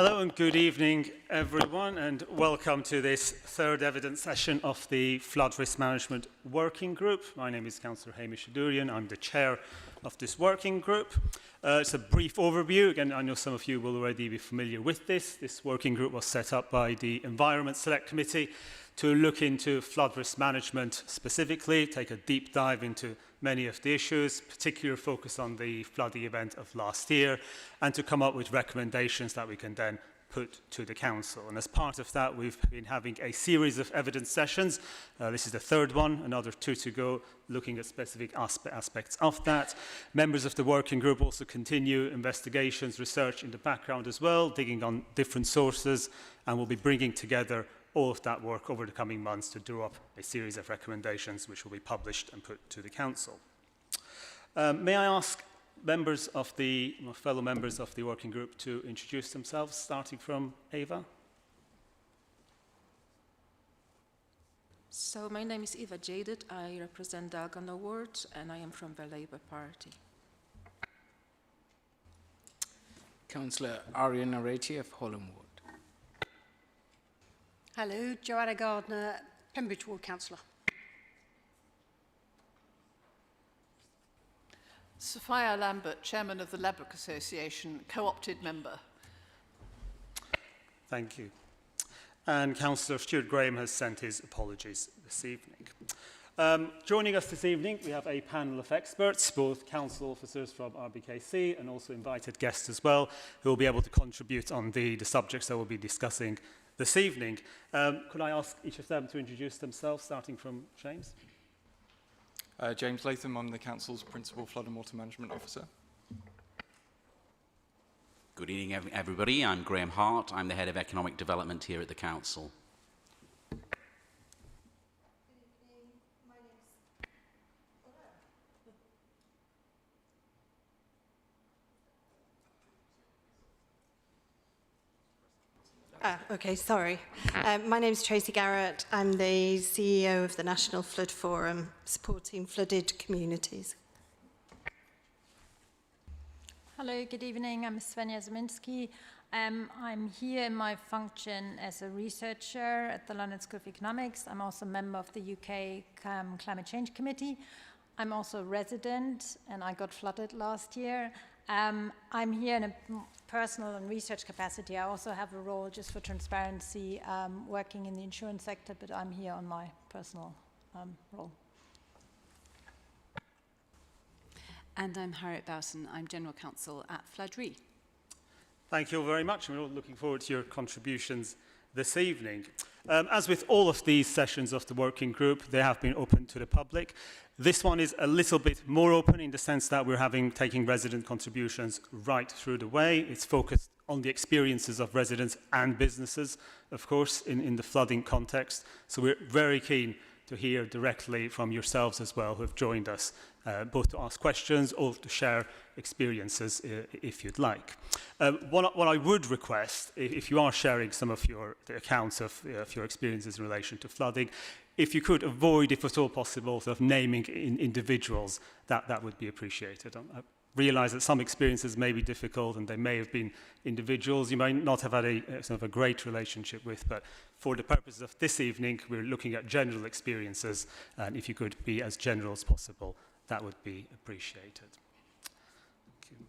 Hello and good evening, everyone, and welcome to this third evidence session of the Flood Risk Management Working Group. My name is Councillor Hamish Adourian. I'm the chair of this working group. It's a brief overview. Again, I know some of you will already be familiar with this. This working group was set up by the Environment Select Committee to look into flood risk management specifically, take a deep dive into many of the issues, particular focus on the flooding event of last year, and to come up with recommendations that we can then put to the Council. And as part of that, we've been having a series of evidence sessions. This is the third one, another 2 to go, looking at specific aspects of that. Members of the working group also continue investigations, research in the background as well, digging on different sources, and we'll be bringing together all of that work over the coming months to draw up a series of recommendations which will be published and put to the Council. May I ask members of fellow members of the working group to introduce themselves, starting from Eva? So my name is Eva Jaded. I represent Dalgona Ward and I am from the Labour Party. Councillor Aryan Narati of Holland Ward. Hello, Joanna Gardner, Pembridge Ward Councillor. Sophia Lambert, Chairman of the Ladbroke Association, co-opted member. Thank you. And Councillor Stuart Graham has sent his apologies this evening. Joining us this evening, we have a panel of experts, both council officers from RBKC and also invited guests as well, who will be able to contribute on the subjects that we'll be discussing this evening. Could I ask each of them to introduce themselves, starting from James? James Latham, I'm the Council's Principal Flood and Water Management Officer. Good evening, everybody. I'm Graham Hart. I'm the Head of Economic Development here at the Council. Okay, sorry. My name is Tracy Garrett. I'm the CEO of the National Flood Forum, supporting flooded communities. Hello, good evening. I'm Svenja Zeminski. I'm here in my function as a researcher at the London School of Economics. I'm also a member of the UK Climate Change Committee. I'm also a resident, and I got flooded last year. I'm here in a personal and research capacity. I also have a role, just for transparency, working in the insurance sector, but I'm here on my personal role. And I'm Harriet Boughton. I'm General Counsel at Flood Re. Thank you all very much, and we're all looking forward to your contributions this evening. As with all of these sessions of the working group, they have been open to the public. This one is a little bit more open in the sense that we're taking resident contributions right through the way. It's focused on the experiences of residents and businesses, of course, in the flooding context. So we're very keen to hear directly from yourselves as well, who have joined us, both to ask questions or to share experiences if you'd like. What I would request, if you are sharing some of the accounts of your experiences in relation to flooding, if you could avoid, if at all possible, sort of naming individuals, that would be appreciated. I realise that some experiences may be difficult and they may have been individuals you may not have had a great relationship with, but for the purposes of this evening, we're looking at general experiences, and if you could be as general as possible, that would be appreciated. Thank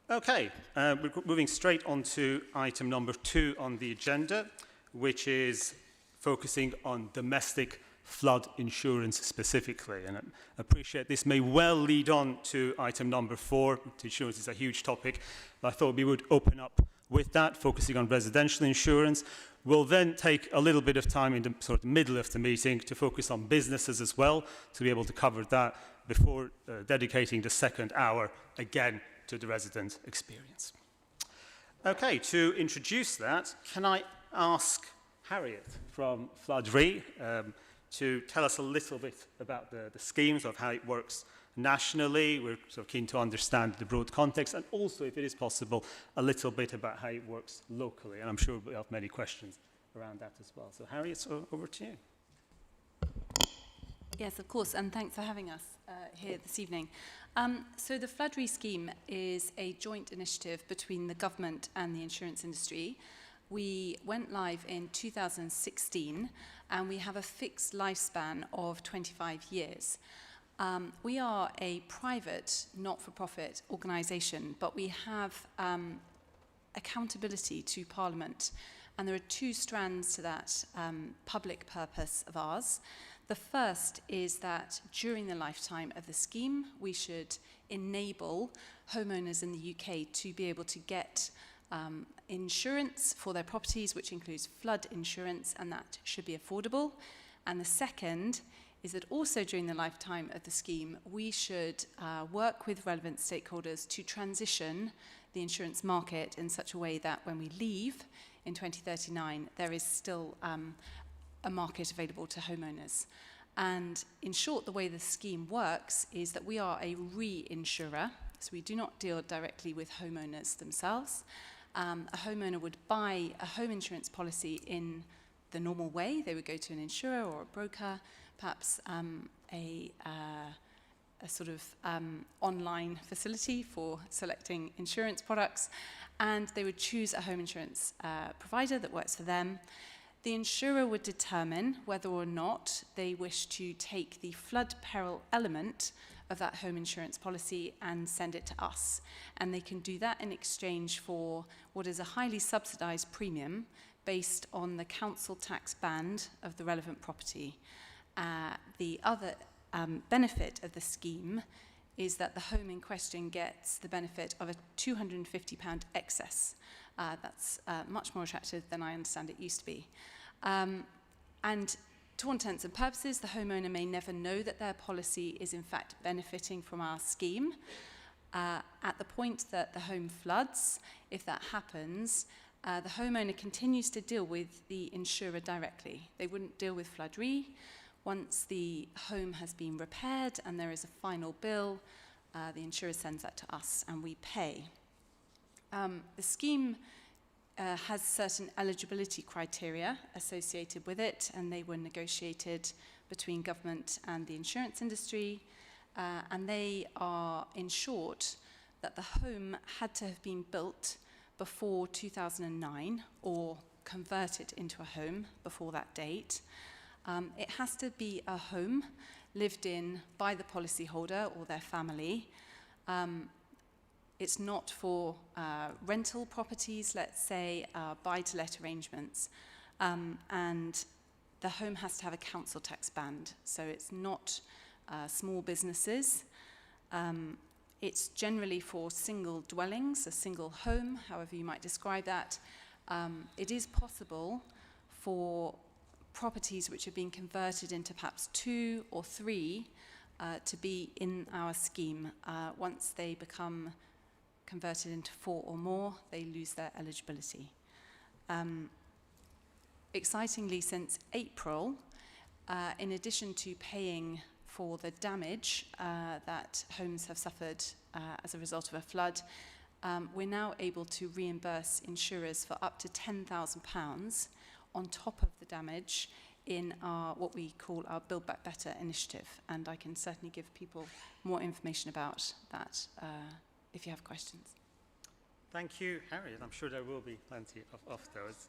you. Okay, we're moving straight on to item number 2 on the agenda, which is focusing on domestic flood insurance specifically. And I appreciate this may well lead on to item number 4. Insurance is a huge topic, but I thought we would open up with that, focusing on residential insurance. We'll then take a little bit of time in the sort of middle of the meeting to focus on businesses as well, to be able to cover that before dedicating the second hour again to the resident experience. Okay, to introduce that, can I ask Harriet from Flood Re to tell us a little bit about the schemes of how it works nationally. We're sort of keen to understand the broad context, and also, if it is possible, a little bit about how it works locally. And I'm sure we'll have many questions around that as well. So Harriet, over to you. Yes, of course, and thanks for having us here this evening. So the Flood Re scheme is a joint initiative between the government and the insurance industry. We went live in 2016, and we have a fixed lifespan of 25 years. We are a private, not-for-profit organisation, but we have accountability to Parliament, and there are two strands to that public purpose of ours. The first is that during the lifetime of the scheme, we should enable homeowners in the UK to be able to get insurance for their properties, which includes flood insurance, and that should be affordable. And the second is that also during the lifetime of the scheme, we should work with relevant stakeholders to transition the insurance market in such a way that when we leave in 2039, there is still a market available to homeowners. And in short, the way the scheme works is that we are a reinsurer, so we do not deal directly with homeowners themselves. A homeowner would buy a home insurance policy in the normal way. They would go to an insurer or a broker, perhaps a sort of online facility for selecting insurance products, and they would choose a home insurance provider that works for them. The insurer would determine whether or not they wish to take the flood peril element of that home insurance policy and send it to us. And they can do that in exchange for what is a highly subsidised premium based on the council tax band of the relevant property. The other benefit of the scheme is that the home in question gets the benefit of a £250 excess. That's much more attractive than I understand it used to be. And to all intents and purposes, the homeowner may never know that their policy is in fact benefiting from our scheme. At the point that the home floods, if that happens, the homeowner continues to deal with the insurer directly. They wouldn't deal with Flood Re. Once the home has been repaired and there is a final bill, the insurer sends that to us and we pay. The scheme has certain eligibility criteria associated with it, and they were negotiated between government and the insurance industry. And they are, in short, that the home had to have been built before 2009 or converted into a home before that date. It has to be a home lived in by the policyholder or their family. It's not for rental properties, let's say, buy-to-let arrangements. And the home has to have a council tax band, so it's not small businesses. It's generally for single dwellings, a single home, however you might describe that. It is possible for properties which have been converted into perhaps 2 or 3 to be in our scheme. Once they become converted into 4 or more, they lose their eligibility. Excitingly, since April, in addition to paying for the damage that homes have suffered as a result of a flood, we're now able to reimburse insurers for up to £10,000 on top of the damage in our, what we call our Build Back Better initiative. And I can certainly give people more information about that if you have questions. Thank you, Harriet. I'm sure there will be plenty of those.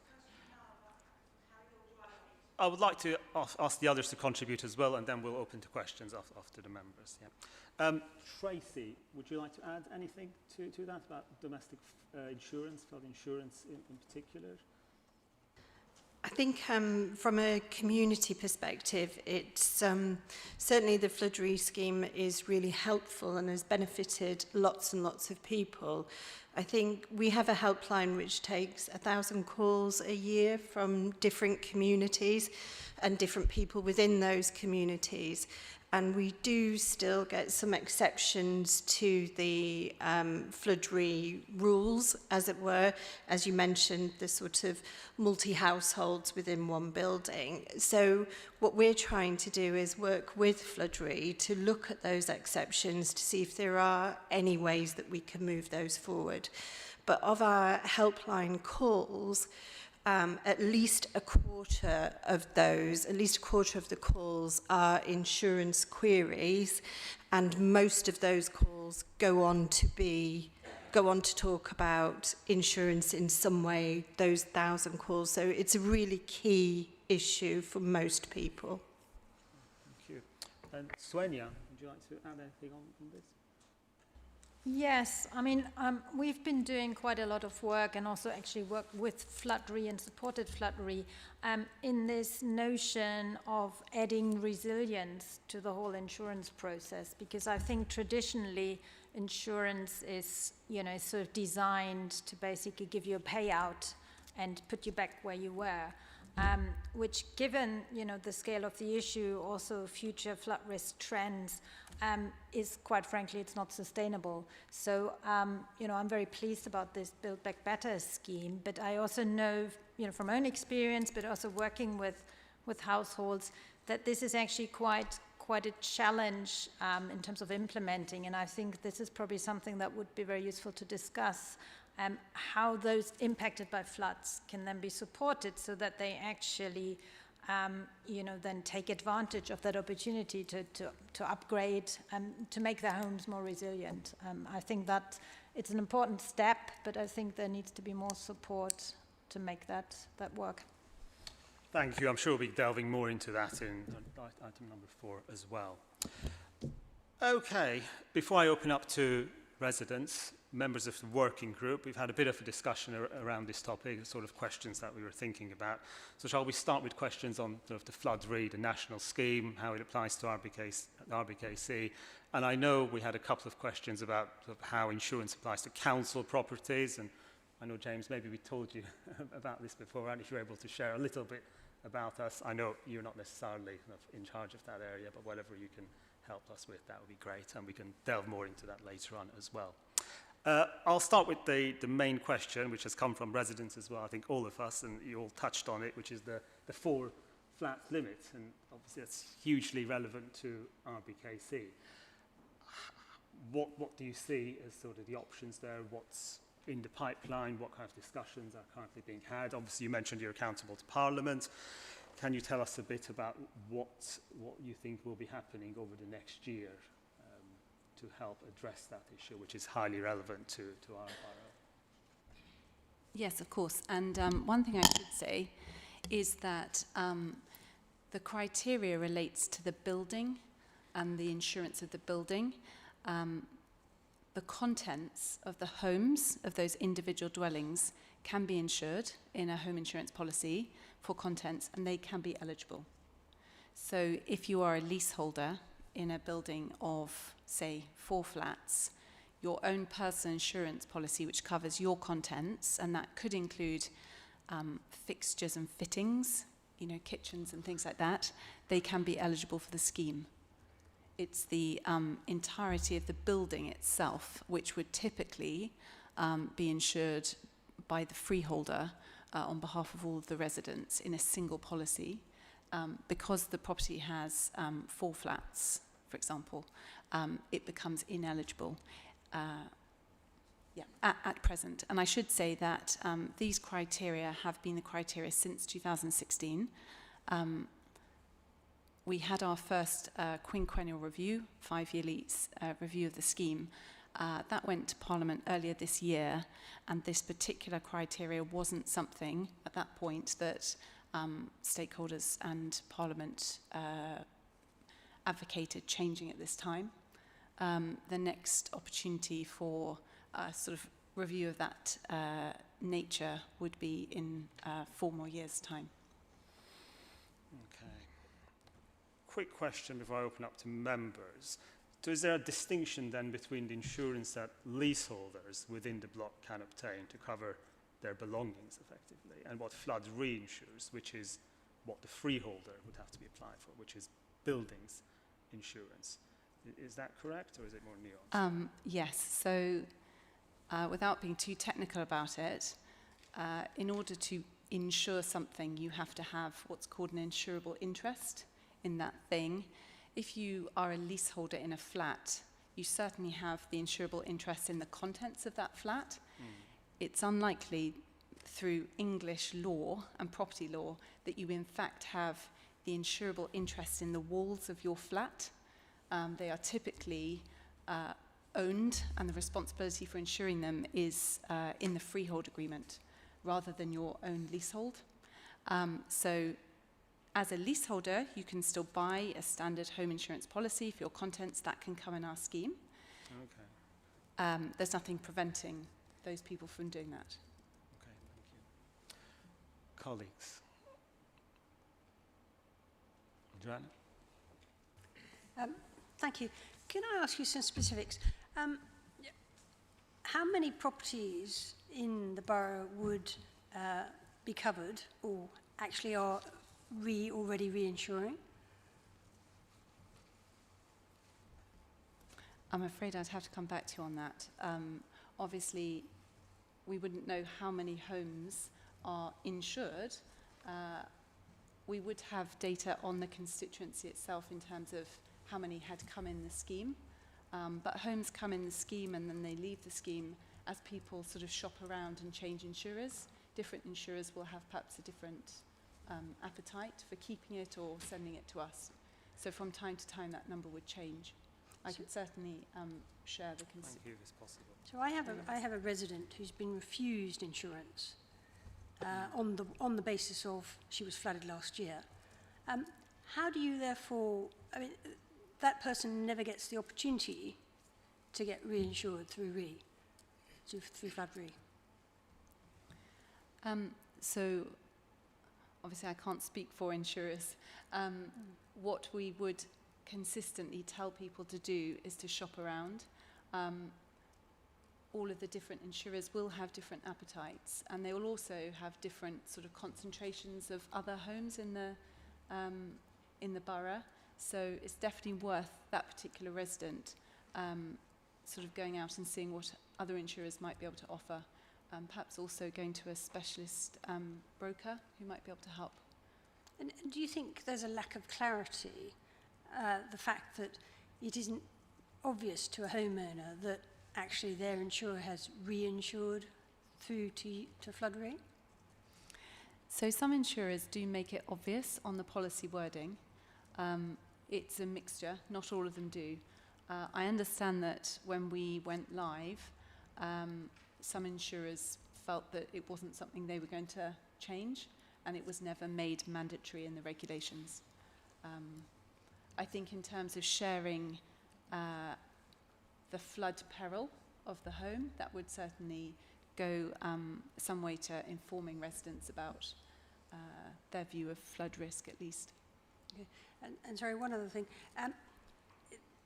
I would like to ask the others to contribute as well, and then we'll open to questions after the members. Yeah. Tracy, would you like to add anything to that about domestic insurance, flood insurance in particular? I think from a community perspective, it's certainly the Flood Re scheme is really helpful and has benefited lots and lots of people. I think we have a helpline which takes 1,000 calls a year from different communities and different people within those communities. And we do still get some exceptions to the Flood Re rules, as it were, as you mentioned, the sort of multi-households within one building. So what we're trying to do is work with Flood Re to look at those exceptions to see if there are any ways that we can move those forward. But of our helpline calls, at least a quarter of the calls are insurance queries, and most of those calls go on to talk about insurance in some way, those 1,000 calls. So it's a really key issue for most people. Thank you. And Swenya, would you like to add anything on this? Yes, I mean, we've been doing quite a lot of work and also actually worked with Flood.re and supported Flood.re in this notion of adding resilience to the whole insurance process, because I think traditionally insurance is, sort of designed to basically give you a payout and put you back where you were. Which, given the scale of the issue, also future flood risk trends, is quite frankly, it's not sustainable. So, I'm very pleased about this Build Back Better scheme, but I also know, from own experience, but also working with households, that this is actually quite a challenge in terms of implementing, and I think this is probably something that would be very useful to discuss. How those impacted by floods can then be supported so that they actually, then take advantage of that opportunity to upgrade and to make their homes more resilient. I think that it's an important step, but I think there needs to be more support to make that work. Thank you. I'm sure we'll be delving more into that in item number 4 as well. Okay, before I open up to residents, members of the working group, we've had a bit of a discussion around this topic, the sort of questions that we were thinking about. So shall we start with questions on sort of the Flood.re, the national scheme, how it applies to RBKC? And I know we had a couple of questions about sort of how insurance applies to council properties, and I know, James, maybe we told you about this before, and if you're able to share a little bit about us. I know you're not necessarily kind of in charge of that area, but whatever you can help us with, that would be great, and we can delve more into that later on as well. I'll start with the main question, which has come from residents as well, I think all of us, and you all touched on it, which is the 4 flat limit, and obviously that's hugely relevant to RBKC. What do you see as sort of the options there? What's in the pipeline? What kind of discussions are currently being had? Obviously, you mentioned you're accountable to Parliament. Can you tell us a bit about what you think will be happening over the next year to help address that issue, which is highly relevant to our borough? Yes, of course. And one thing I should say is that the criteria relates to the building and the insurance of the building. The contents of the homes of those individual dwellings can be insured in a home insurance policy for contents, and they can be eligible. So if you are a leaseholder in a building of, say, 4 flats, your own personal insurance policy, which covers your contents, and that could include fixtures and fittings, kitchens and things like that, they can be eligible for the scheme. It's the entirety of the building itself, which would typically be insured by the freeholder on behalf of all of the residents in a single policy. Because the property has 4 flats, for example, it becomes ineligible at present. And I should say that these criteria have been the criteria since 2016. We had our first quinquennial review, 5-yearly review of the scheme. That went to Parliament earlier this year, and this particular criteria wasn't something at that point that stakeholders and Parliament advocated changing at this time. The next opportunity for a sort of review of that nature would be in 4 more years' time. Okay. Quick question before I open up to members. So is there a distinction then between the insurance that leaseholders within the block can obtain to cover their belongings effectively, and what flood reinsures, which is what the freeholder would have to be applied for, which is buildings insurance? Is that correct, or is it more nuanced? Yes, so without being too technical about it, in order to insure something, you have to have what's called an insurable interest in that thing. If you are a leaseholder in a flat, you certainly have the insurable interest in the contents of that flat. It's unlikely, through English law and property law that you in fact have the insurable interest in the walls of your flat. They are typically owned, and the responsibility for insuring them is in the freehold agreement rather than your own leasehold. So as a leaseholder, you can still buy a standard home insurance policy for your contents. That can come in our scheme. Okay. There's nothing preventing those people from doing that. Okay, thank you. Colleagues. Joanna? Thank you. Can I ask you some specifics? How many properties in the borough would be covered or actually are already reinsuring? I'm afraid I'd have to come back to you on that. Obviously, we wouldn't know how many homes are insured. We would have data on the constituency itself in terms of how many had come in the scheme. But homes come in the scheme and then they leave the scheme as people sort of shop around and change insurers. Different insurers will have perhaps a different appetite for keeping it or sending it to us. So from time to time that number would change. I could certainly share the Thank you, if it's possible. So I have a resident who's been refused insurance on the basis of she was flooded last year. How do you therefore, I mean, that person never gets the opportunity to get reinsured through through Flood Re? So obviously I can't speak for insurers. What we would consistently tell people to do is to shop around. All of the different insurers will have different appetites, and they will also have different sort of concentrations of other homes in the borough. So it's definitely worth that particular resident sort of going out and seeing what other insurers might be able to offer. Perhaps also going to a specialist broker who might be able to help. And do you think there's a lack of clarity, the fact that it isn't obvious to a homeowner that actually their insurer has reinsured through to Flood Re? So some insurers do make it obvious on the policy wording. It's a mixture, not all of them do. I understand that when we went live, some insurers felt that it wasn't something they were going to change, and it was never made mandatory in the regulations. I think in terms of sharing the flood peril of the home, that would certainly go some way to informing residents about their view of flood risk at least. Okay. And sorry, one other thing.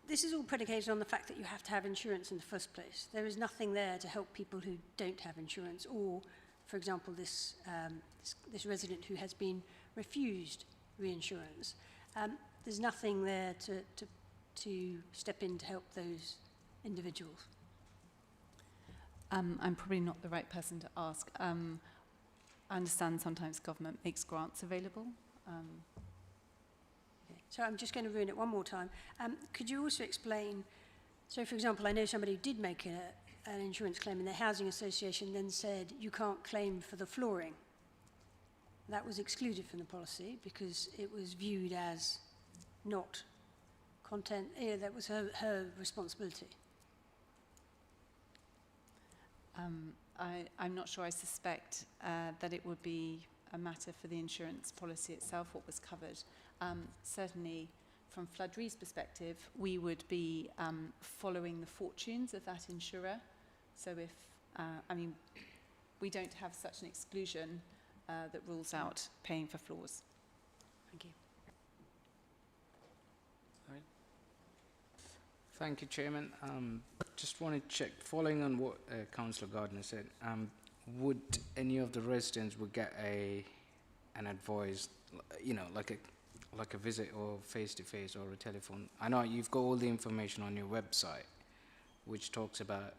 This is all predicated on the fact that you have to have insurance in the first place. There is nothing there to help people who don't have insurance, or, for example, this resident who has been refused reinsurance. There's nothing there to step in to help those individuals. I'm probably not the right person to ask. I understand sometimes government makes grants available. Okay. So I'm just going to ruin it one more time. Could you also explain, so for example, I know somebody who did make an insurance claim and their housing association then said you can't claim for the flooring. That was excluded from the policy because it was viewed as not content, that was her responsibility. I'm not sure. I suspect that it would be a matter for the insurance policy itself, what was covered. Certainly, from Flood Re's perspective, we would be following the fortunes of that insurer. So if, I mean, we don't have such an exclusion that rules out paying for floors. Thank you. Thank you, Chairman. Just want to check, following on what Councillor Gardner said, would any of the residents would get an advice, like a visit or face-to-face or a telephone? I know you've got all the information on your website, which talks about,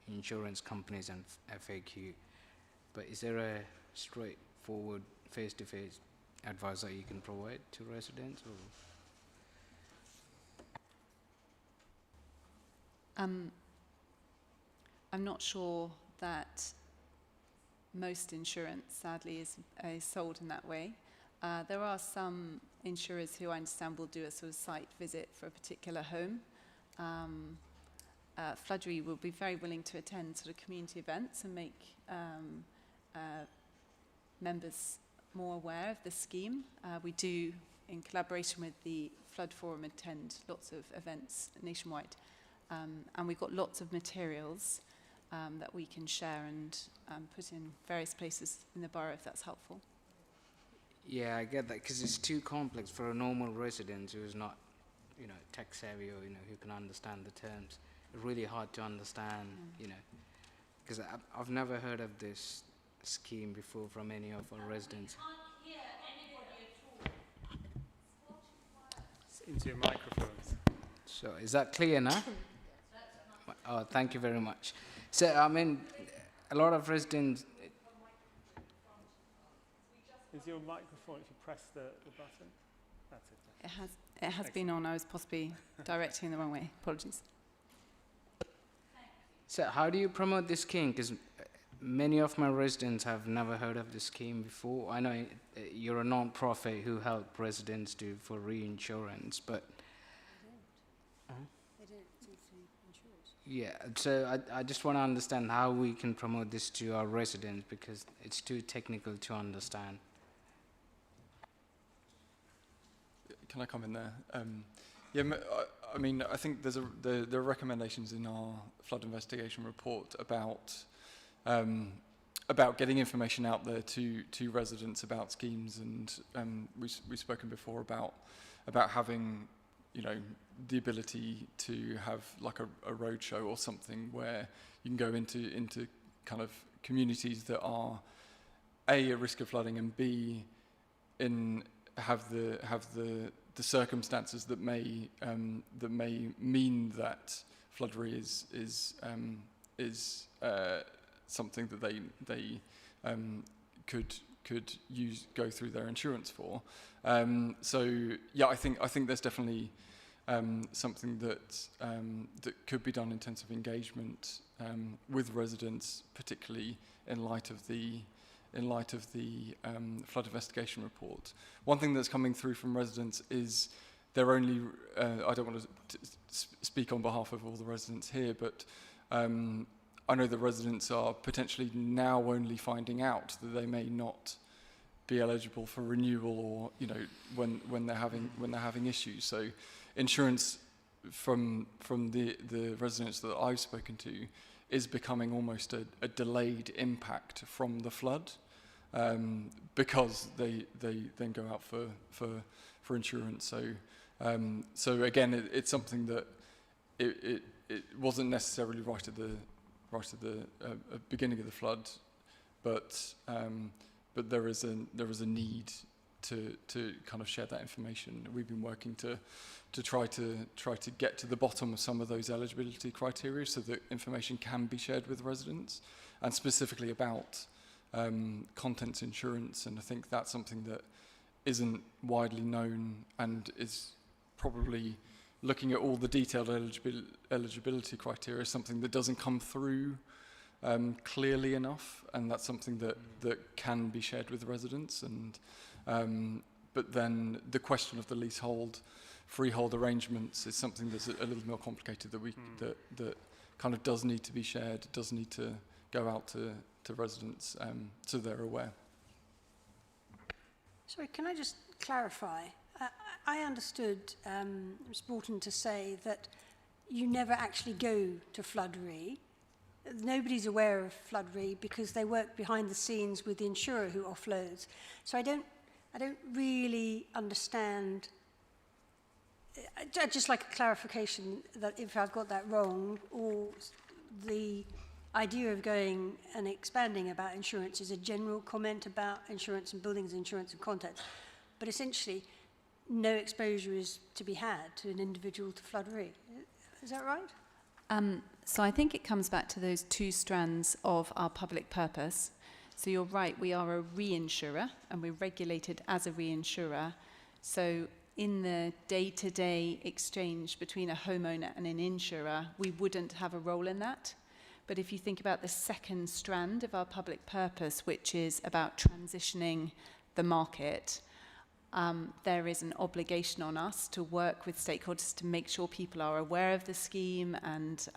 insurance companies and FAQ, but is there a straightforward face-to-face advice that you can provide to residents? Or? I'm not sure that most insurance, sadly, is sold in that way. There are some insurers who I understand will do a sort of site visit for a particular home. Floodry will be very willing to attend sort of community events and make members more aware of the scheme. We do, in collaboration with the Flood Forum, attend lots of events nationwide. And we've got lots of materials that we can share and put in various places in the borough if that's helpful. Yeah, I get that, because it's too complex for a normal resident who is not, you know, tech savvy or, you know, who can understand the terms. It's really hard to understand, you know, because I've never heard of this scheme before from any of our residents. Into your microphones. So is that clear now? Oh, thank you very much. So, I mean, a lot of residents, Is your microphone, if you press the button? That's it. It has been on. I was possibly directing the wrong way. Apologies. so how do you promote this scheme? Because many of my residents have never heard of this scheme before. I know you're a non-profit who help residents for reinsurance, but yeah, so I just want to understand how we can promote this to our residents, because it's too technical to understand. Can I come in there? I mean, I think there are recommendations in our flood investigation report about getting information out there to residents about schemes, and we've spoken before about having, you know, the ability to have like a roadshow or something where you can go into kind of communities that are A, at risk of flooding, and B, have the circumstances that may mean that floodry is something that they could go through their insurance for. So yeah, I think there's definitely something that could be done in terms of engagement with residents, particularly in light of the flood investigation report. One thing that's coming through from residents is they're only, I don't want to speak on behalf of all the residents here, but I know the residents are potentially now only finding out that they may not be eligible for renewal, or, you know, when they're having issues. So insurance from the residents that I've spoken to is becoming almost a delayed impact from the flood, because they then go out for insurance. So again, it's something that it wasn't necessarily right at the beginning of the flood, but there is a need to kind of share that information. We've been working to try to get to the bottom of some of those eligibility criteria so that information can be shared with residents, and specifically about contents insurance. And I think that's something that isn't widely known, and is probably, looking at all the detailed eligibility criteria, something that doesn't come through clearly enough, and that's something that can be shared with residents. And but then the question of the leasehold, freehold arrangements is something that's a little more complicated, that kind of does need to be shared, does need to go out to residents, so they're aware. Sorry, can I just clarify? I understood Ms. Bolton to say that you never actually go to Floodry. Nobody's aware of Floodry because they work behind the scenes with the insurer who offloads. So I don't really understand. I'd just like a clarification that if I've got that wrong, or the idea of going and expanding about insurance is a general comment about insurance and buildings, insurance and contents, but essentially no exposure is to be had to an individual to Floodry. Is that right? So I think it comes back to those two strands of our public purpose. So you're right, we are a reinsurer, and we're regulated as a reinsurer. So in the day-to-day exchange between a homeowner and an insurer, we wouldn't have a role in that. But if you think about the second strand of our public purpose, which is about transitioning the market, there is an obligation on us to work with stakeholders to make sure people are aware of the scheme and,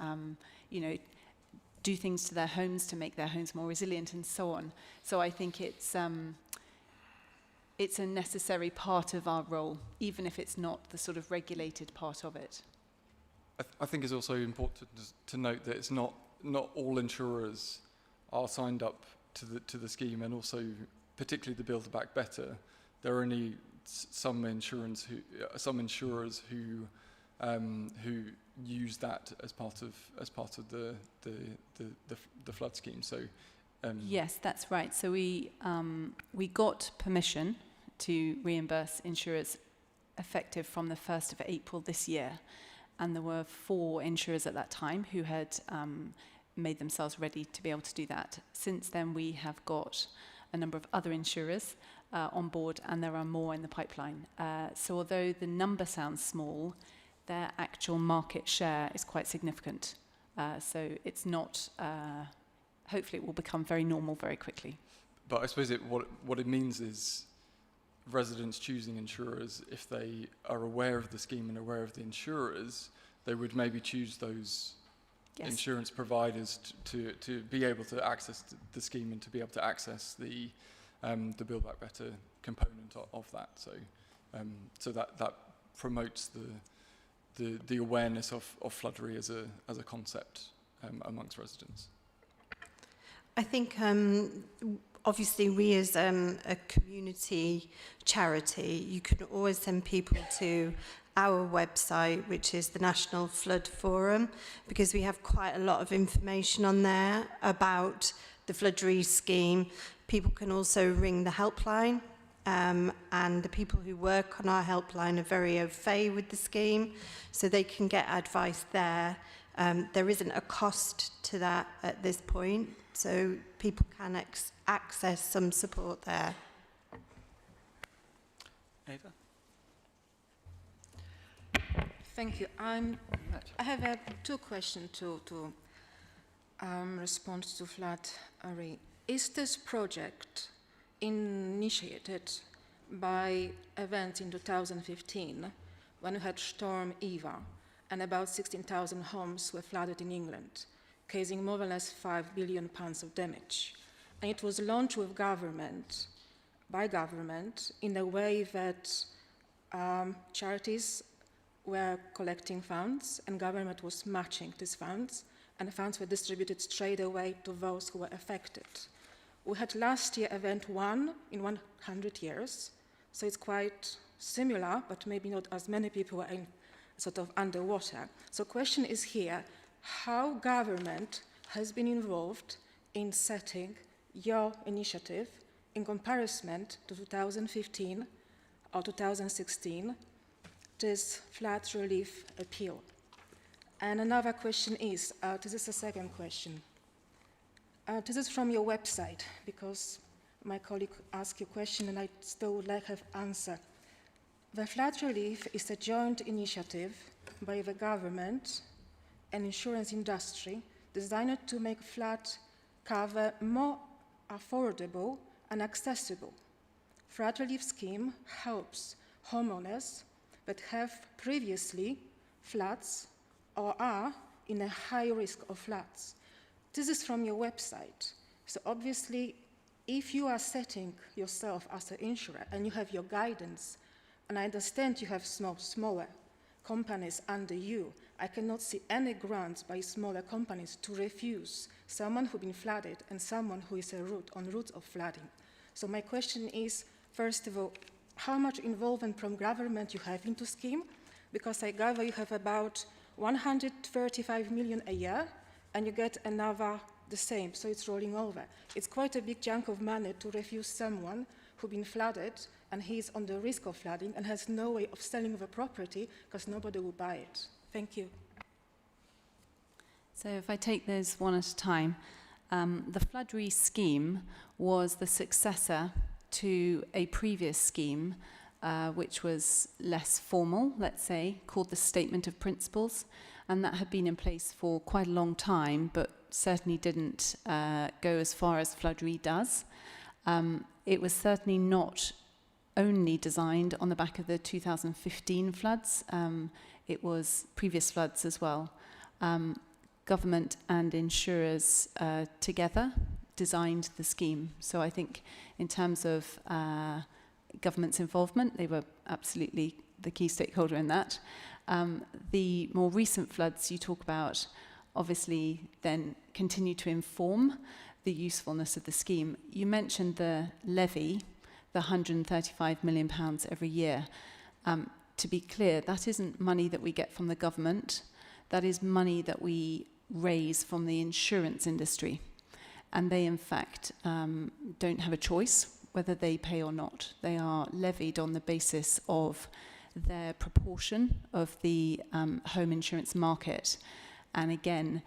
do things to their homes to make their homes more resilient and so on. So I think it's a necessary part of our role, even if it's not the sort of regulated part of it. I think it's also important to note that it's not all insurers are signed up to the scheme, and also particularly the Build Back Better. There are only some insurers who use that as part of the flood scheme. So yes, that's right. So we got permission to reimburse insurers effective from the 1st of April this year, and there were 4 insurers at that time who had made themselves ready to be able to do that. Since then, we have got a number of other insurers on board, and there are more in the pipeline. So although the number sounds small, their actual market share is quite significant. So it's not, hopefully it will become very normal very quickly. But I suppose what it means is residents choosing insurers, if they are aware of the scheme and aware of the insurers, they would maybe choose those insurance providers to be able to access the scheme and to be able to access the Build Back Better component of that. So so that promotes the awareness of floodry as a concept amongst residents. I think obviously we as a community charity, you can always send people to our website, which is the National Flood Forum, because we have quite a lot of information on there about the flood relief scheme. People can also ring the helpline, and the people who work on our helpline are very au fait with the scheme, so they can get advice there. There isn't a cost to that at this point, so people can access some support there. Ava? Thank you. I have 2 questions to respond to Flood Array. Is this project initiated by events in 2015 when we had Storm Eva and about 16,000 homes were flooded in England, causing more or less £5 billion of damage? And it was launched with by government, in a way that charities were collecting funds and government was matching these funds, and the funds were distributed straight away to those who were affected. We had last year event 1 in 100 years, so it's quite similar, but maybe not as many people were in sort of underwater. So question is here, how government has been involved in setting your initiative in comparison to 2015 or 2016, this flood relief appeal? And another question is, this is the second question. This is from your website, because my colleague asked you a question and I still would like to have answer. The flood relief is a joint initiative by the government and insurance industry designed to make flood cover more affordable and accessible. Flood relief scheme helps homeowners that have previously floods or are in a high risk of floods. This is from your website. So obviously, if you are setting yourself as an insurer and you have your guidance, and I understand you have smaller companies under you, I cannot see any grants by smaller companies to refuse someone who's been flooded and someone who is on route of flooding. So my question is, first of all, how much involvement from government you have into scheme? Because I gather you have about 135 million a year, and you get another the same, so it's rolling over. It's quite a big chunk of money to refuse someone who's been flooded and he's on the risk of flooding and has no way of selling the property because nobody will buy it. Thank you. So if I take those one at a time, the flood relief scheme was the successor to a previous scheme which was less formal, let's say, called the Statement of Principles, and that had been in place for quite a long time, but certainly didn't go as far as Flood Re does. It was certainly not only designed on the back of the 2015 floods. It was previous floods as well. Government and insurers together designed the scheme. So I think in terms of government's involvement, they were absolutely the key stakeholder in that. The more recent floods you talk about obviously then continue to inform the usefulness of the scheme. You mentioned the levy, the £135 million every year. To be clear, that isn't money that we get from the government. That is money that we raise from the insurance industry. And they, in fact, don't have a choice whether they pay or not. They are levied on the basis of their proportion of the home insurance market. And again,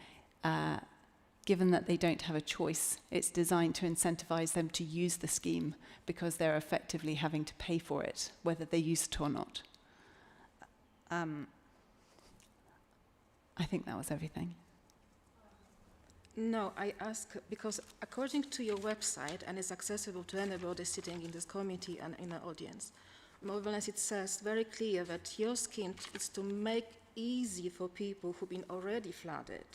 given that they don't have a choice, it's designed to incentivize them to use the scheme because they're effectively having to pay for it, whether they use it or not. I think that was everything. No, I ask because according to your website, and it's accessible to anybody sitting in this committee and in the audience, more or less it says very clear that your scheme is to make easy for people who've been already flooded.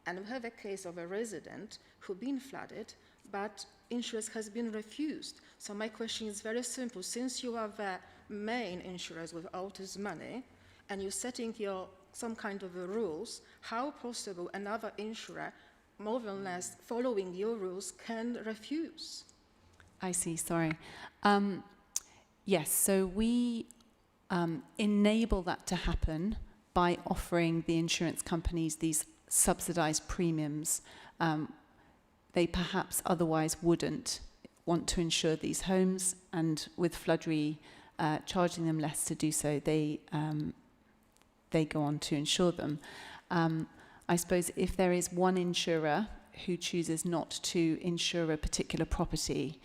And we have a case of a resident who've been flooded, but insurance has been refused. So my question is very simple. Since you are the main insurers with all this money, and you're setting some kind of rules, how possible another insurer, more or less following your rules, can refuse? I see, sorry. Yes, so we enable that to happen by offering the insurance companies these subsidized premiums. They perhaps otherwise wouldn't want to insure these homes, and with Flood Re charging them less to do so, they go on to insure them. I suppose if there is one insurer who chooses not to insure a particular property,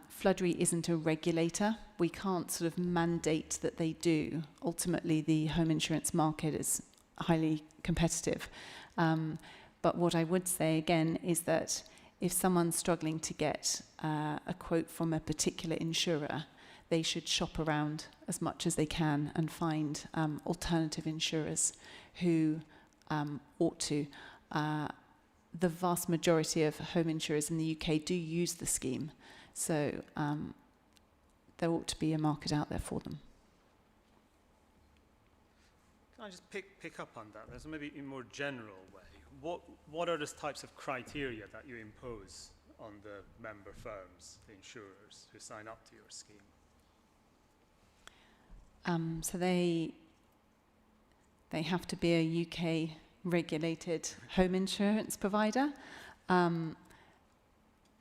Flood Re isn't a regulator. We can't sort of mandate that they do. Ultimately, the home insurance market is highly competitive. But what I would say again is that if someone's struggling to get a quote from a particular insurer, they should shop around as much as they can and find alternative insurers who ought to. The vast majority of home insurers in the UK do use the scheme, so there ought to be a market out there for them. Can I just pick up on that? There's maybe in a more general way. What are the types of criteria that you impose on the member firms, the insurers who sign up to your scheme? So they have to be a UK regulated home insurance provider.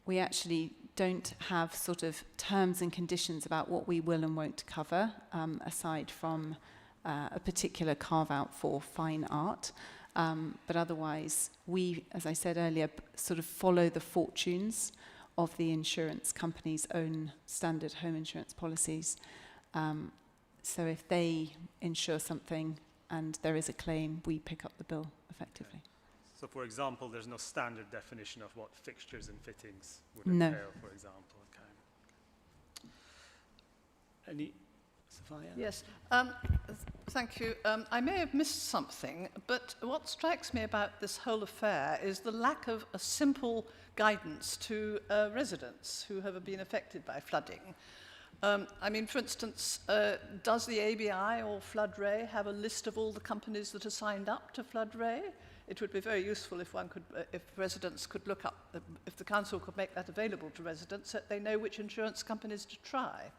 We actually don't have sort of terms and conditions about what we will and won't cover, aside from a particular carve-out for fine art. But otherwise, we, as I said earlier, sort of follow the fortunes of the insurance company's own standard home insurance policies. So if they insure something and there is a claim, we pick up the bill effectively. So, for example, there's no standard definition of what fixtures and fittings would No. entail, for example. Okay. Any, Sophia? Yes. Thank you. I may have missed something, but what strikes me about this whole affair is the lack of a simple guidance to residents who have been affected by flooding. I mean, for instance, does the ABI or Flood Re have a list of all the companies that are signed up to Flood Re? It would be very useful if one could, if residents could look up, if the council could make that available to residents, so that they know which insurance companies to try.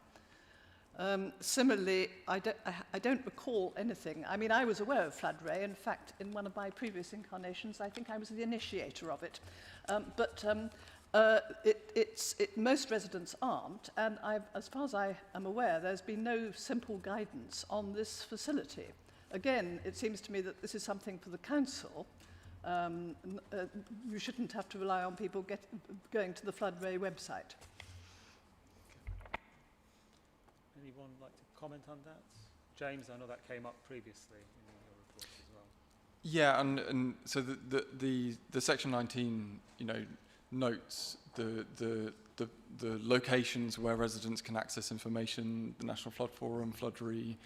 Similarly, I don't recall anything. I mean, I was aware of Flood Re. In fact, in one of my previous incarnations, I think I was the initiator of it. Most residents aren't, and as far as I am aware, there's been no simple guidance on this facility. Again, it seems to me that this is something for the council. You shouldn't have to rely on people going to the Flood Re website. Anyone like to comment on that? James, I know that came up previously in your report as well. Yeah, and so the Section 19, notes the locations where residents can access information, the National Flood Forum, Floodry,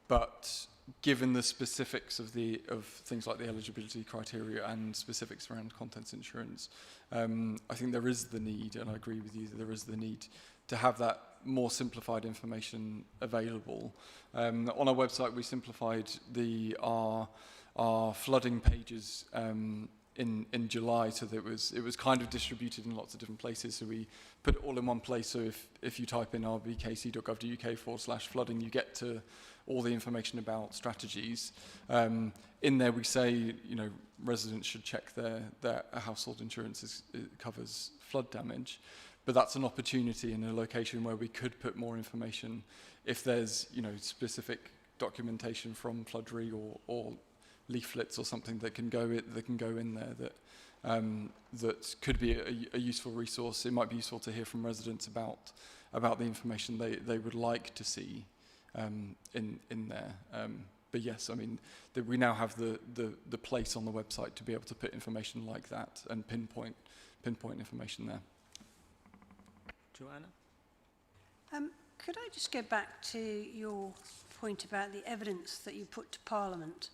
but given the specifics of things like the eligibility criteria and specifics around contents insurance, I think there is the need, and I agree with you that there is the need to have that more simplified information available. On our website, we simplified our flooding pages in July, so that it was kind of distributed in lots of different places. So we put it all in one place. So if you type in rbkc.gov.uk/flooding, you get to all the information about strategies. In there, we say residents should check their household insurance covers flood damage. But that's an opportunity in a location where we could put more information if there's specific documentation from Floodry or leaflets or something that can go in there that could be a useful resource. It might be useful to hear from residents about the information they would like to see in there. But yes, I mean we now have the place on the website to be able to put information like that and pinpoint information there. Joanna? Could I just go back to your point about the evidence that you put to Parliament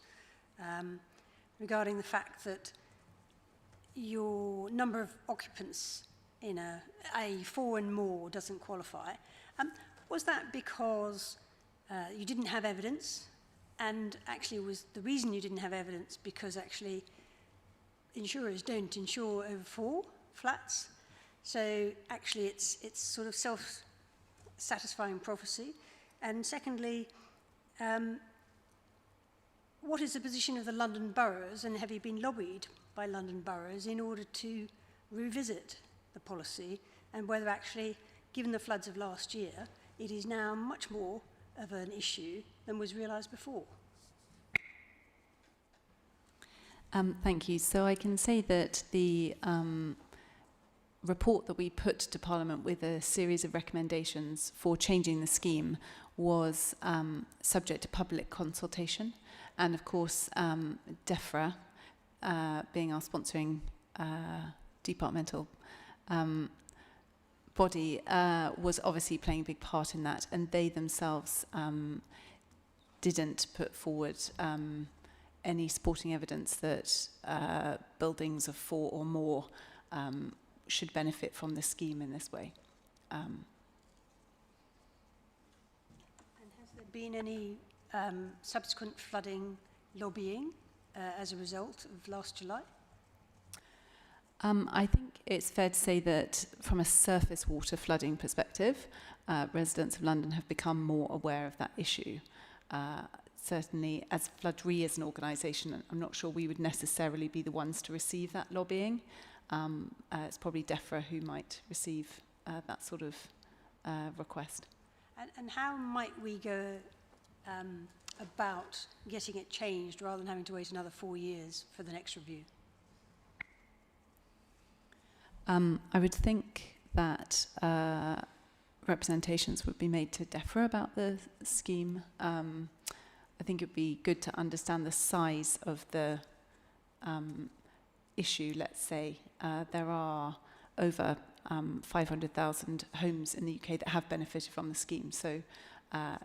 regarding the fact that your number of occupants in a 4 and more doesn't qualify? Was that because you didn't have evidence? And actually was the reason you didn't have evidence because actually insurers don't insure over 4 flats? So actually it's sort of self-satisfying prophecy. And secondly, what is the position of the London boroughs, and have you been lobbied by London boroughs in order to revisit the policy, and whether actually, given the floods of last year, it is now much more of an issue than was realised before? Thank you. So I can say that the report that we put to Parliament with a series of recommendations for changing the scheme was subject to public consultation. And of course, DEFRA, being our sponsoring departmental body, was obviously playing a big part in that. And they themselves didn't put forward any supporting evidence that buildings of 4 or more should benefit from the scheme in this way. And has there been any subsequent flooding lobbying as a result of last July? I think it's fair to say that from a surface water flooding perspective, residents of London have become more aware of that issue. Certainly, as Floodry as an organisation, I'm not sure we would necessarily be the ones to receive that lobbying. It's probably DEFRA who might receive that sort of request. And how might we go about getting it changed rather than having to wait another 4 years for the next review? I would think that representations would be made to DEFRA about the scheme. I think it would be good to understand the size of the issue. Let's say there are over 500,000 homes in the UK that have benefited from the scheme. So I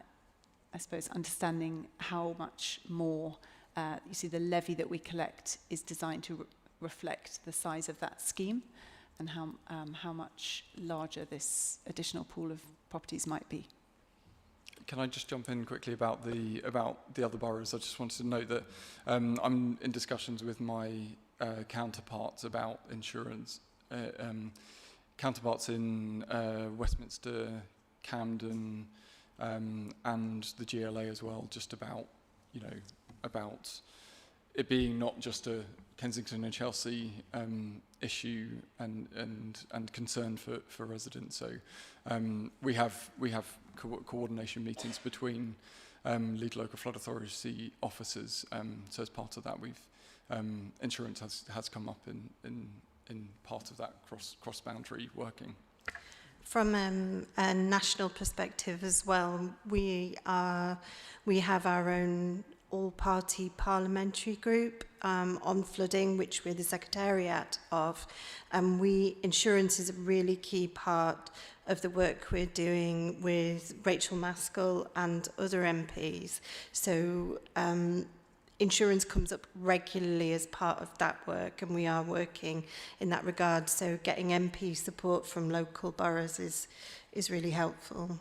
suppose understanding how much more, you see the levy that we collect is designed to reflect the size of that scheme and how much larger this additional pool of properties might be. Can I just jump in quickly about the other boroughs? I just wanted to note that I'm in discussions with my counterparts about insurance. Counterparts in Westminster, Camden, and the GLA as well, just about about it being not just a Kensington and Chelsea issue and concern for residents. So we have coordination meetings between lead local flood authority officers. So as part of that, we've insurance has come up in part of that cross-boundary working. From a national perspective as well, we have our own all-party parliamentary group on flooding, which we're the secretariat of. And insurance is a really key part of the work we're doing with Rachel Maskell and other MPs. So insurance comes up regularly as part of that work, and we are working in that regard. So getting MP support from local boroughs is really helpful.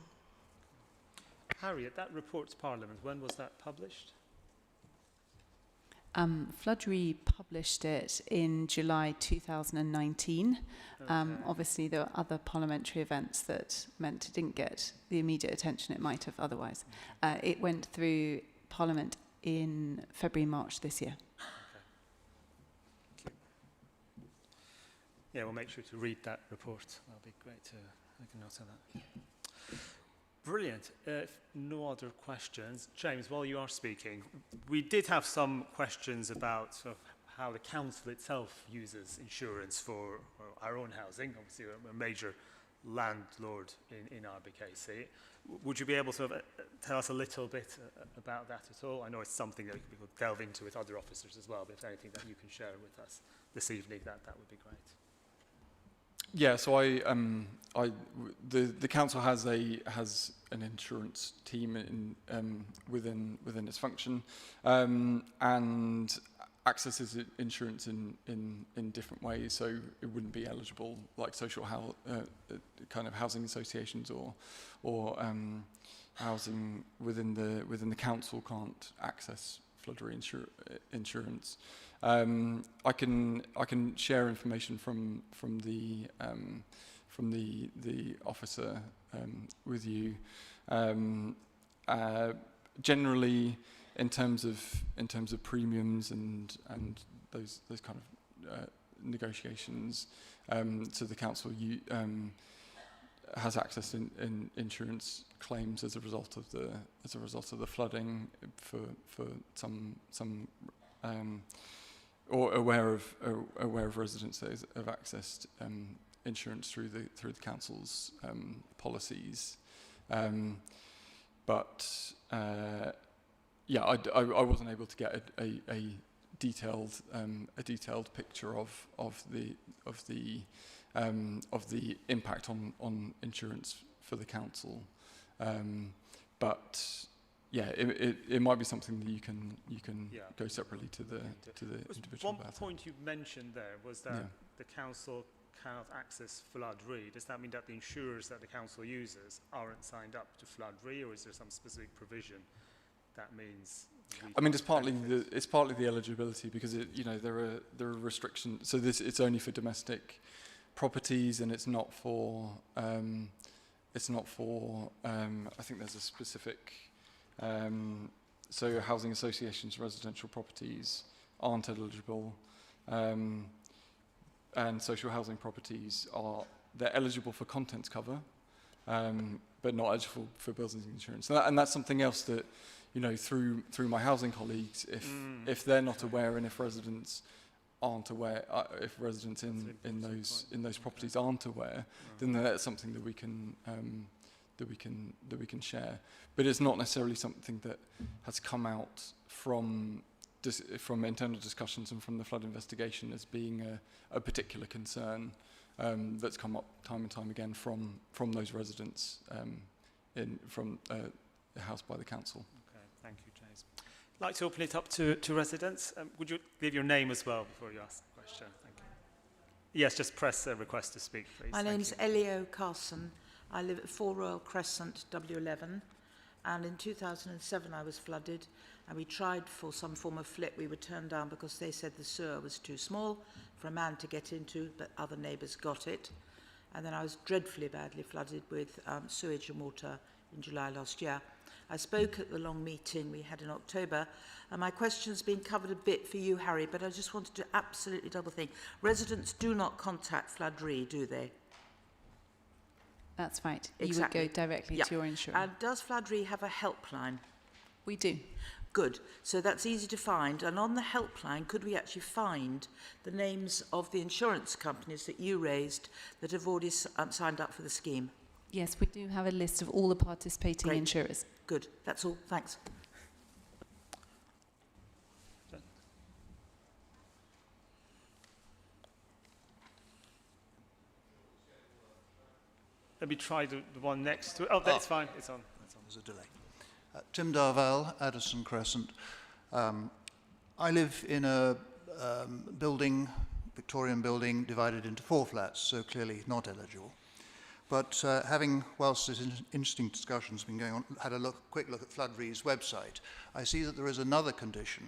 Harriet, that report to Parliament, when was that published? Floodry published it in July 2019. Okay. Obviously, there were other parliamentary events that meant it didn't get the immediate attention it might have otherwise. It went through Parliament in February, March this year. Okay. Yeah, we'll make sure to read that report. That'll be great to make a note of that. Brilliant. If no other questions, James, while you are speaking, we did have some questions about sort of how the council itself uses insurance for our own housing. Obviously, we're a major landlord in RBKC. Would you be able to sort of, tell us a little bit about that at all? I know it's something that we could delve into with other officers as well, but if anything that you can share with us this evening, that would be great. Yeah, so the council has an insurance team within its function, and accesses insurance in different ways. So it wouldn't be eligible like social kind of housing associations or housing within the council can't access floodary insurance. I can share information from the officer with you. Generally, in terms of premiums and those kind of negotiations, so the council has access in insurance claims as a result of the flooding for some or aware of residents that have accessed insurance through the council's policies, but yeah, I wasn't able to get a detailed picture of the impact on insurance for the council, but yeah, it might be something that you can go separately to the individual. One point you mentioned there was that the council cannot access Flood Re. Does that mean that the insurers that the council uses aren't signed up to Flood Re, or is there some specific provision that means? I mean, it's partly the eligibility, because there are restrictions. So it's only for domestic properties, and it's not for I think there's a specific. So housing associations, residential properties aren't eligible, and social housing properties they're eligible for contents cover, but not eligible for buildings insurance. And that's something else that, through my housing colleagues, if they're not aware, and if residents aren't aware, if residents in those properties aren't aware, then that's something that we can share. But it's not necessarily something that has come out from internal discussions and from the flood investigation as being a particular concern that's come up time and time again from those residents housed by the council. Okay, thank you, James. I'd like to open it up to residents. Would you give your name as well before you ask the question? Thank you. Yes, just press request to speak, please. My name's Elio Carson. I live at 4 Royal Crescent, W11, and in 2007 I was flooded, and we tried for some form of flip. We were turned down because they said the sewer was too small for a man to get into, but other neighbours got it. And then I was dreadfully badly flooded with sewage and water in July last year. I spoke at the long meeting we had in October, and my question's been covered a bit for you, Harry, but I just wanted to absolutely double think. Residents do not contact Flood Re, do they? That's right. Exactly. You would go directly to your insurer. And does Flood Re have a helpline? We do. Good. So that's easy to find. And on the helpline, could we actually find the names of the insurance companies that you raised that have already signed up for the scheme? Yes, we do have a list of all the participating Great. insurers. Good. That's all. Thanks. let me try the one next to it. Oh, that's fine. It's on. There's a delay. Tim Darvell, Addison Crescent. I live in a building, Victorian building, divided into 4 flats, so clearly not eligible. But having, whilst this interesting discussion's been going on, had a quick look at Flood Re's website, I see that there is another condition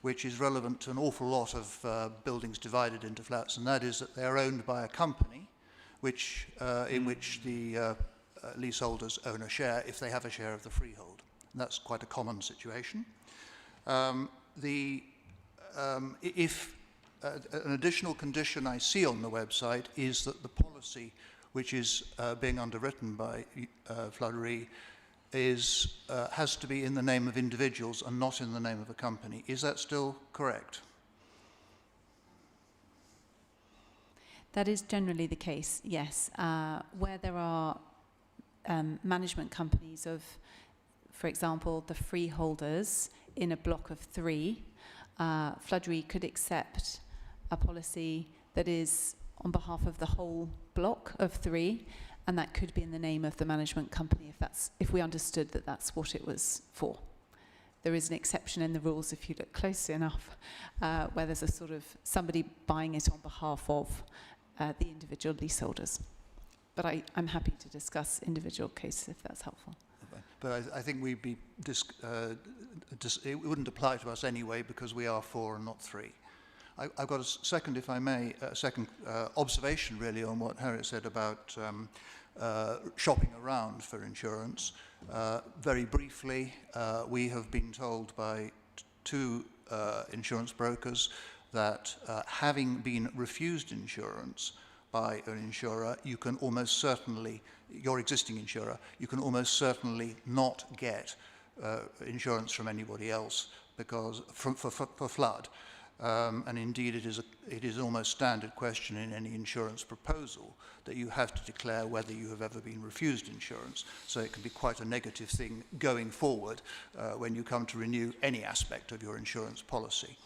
which is relevant to an awful lot of buildings divided into flats, and that is that they are owned by a company which, in which the leaseholders own a share if they have a share of the freehold. And that's quite a common situation. If an additional condition I see on the website is that the policy which is being underwritten by Flood Re has to be in the name of individuals and not in the name of a company. Is that still correct? That is generally the case, yes. Where there are management companies of, for example, the freeholders in a block of 3, Flood Re could accept a policy that is on behalf of the whole block of 3, and that could be in the name of the management company if we understood that that's what it was for. There is an exception in the rules, if you look closely enough, where there's a sort of somebody buying it on behalf of the individual leaseholders. But I'm happy to discuss individual cases if that's helpful. But I think we'd be it wouldn't apply to us anyway because we are 4 and not 3. I've got a second, if I may, observation really on what Harriet said about shopping around for insurance. Very briefly, we have been told by 2 insurance brokers that having been refused insurance by an insurer, you can almost certainly, your existing insurer, you can almost certainly not get insurance from anybody else because for flood. And indeed, it is almost standard question in any insurance proposal that you have to declare whether you have ever been refused insurance. So it can be quite a negative thing going forward when you come to renew any aspect of your insurance policy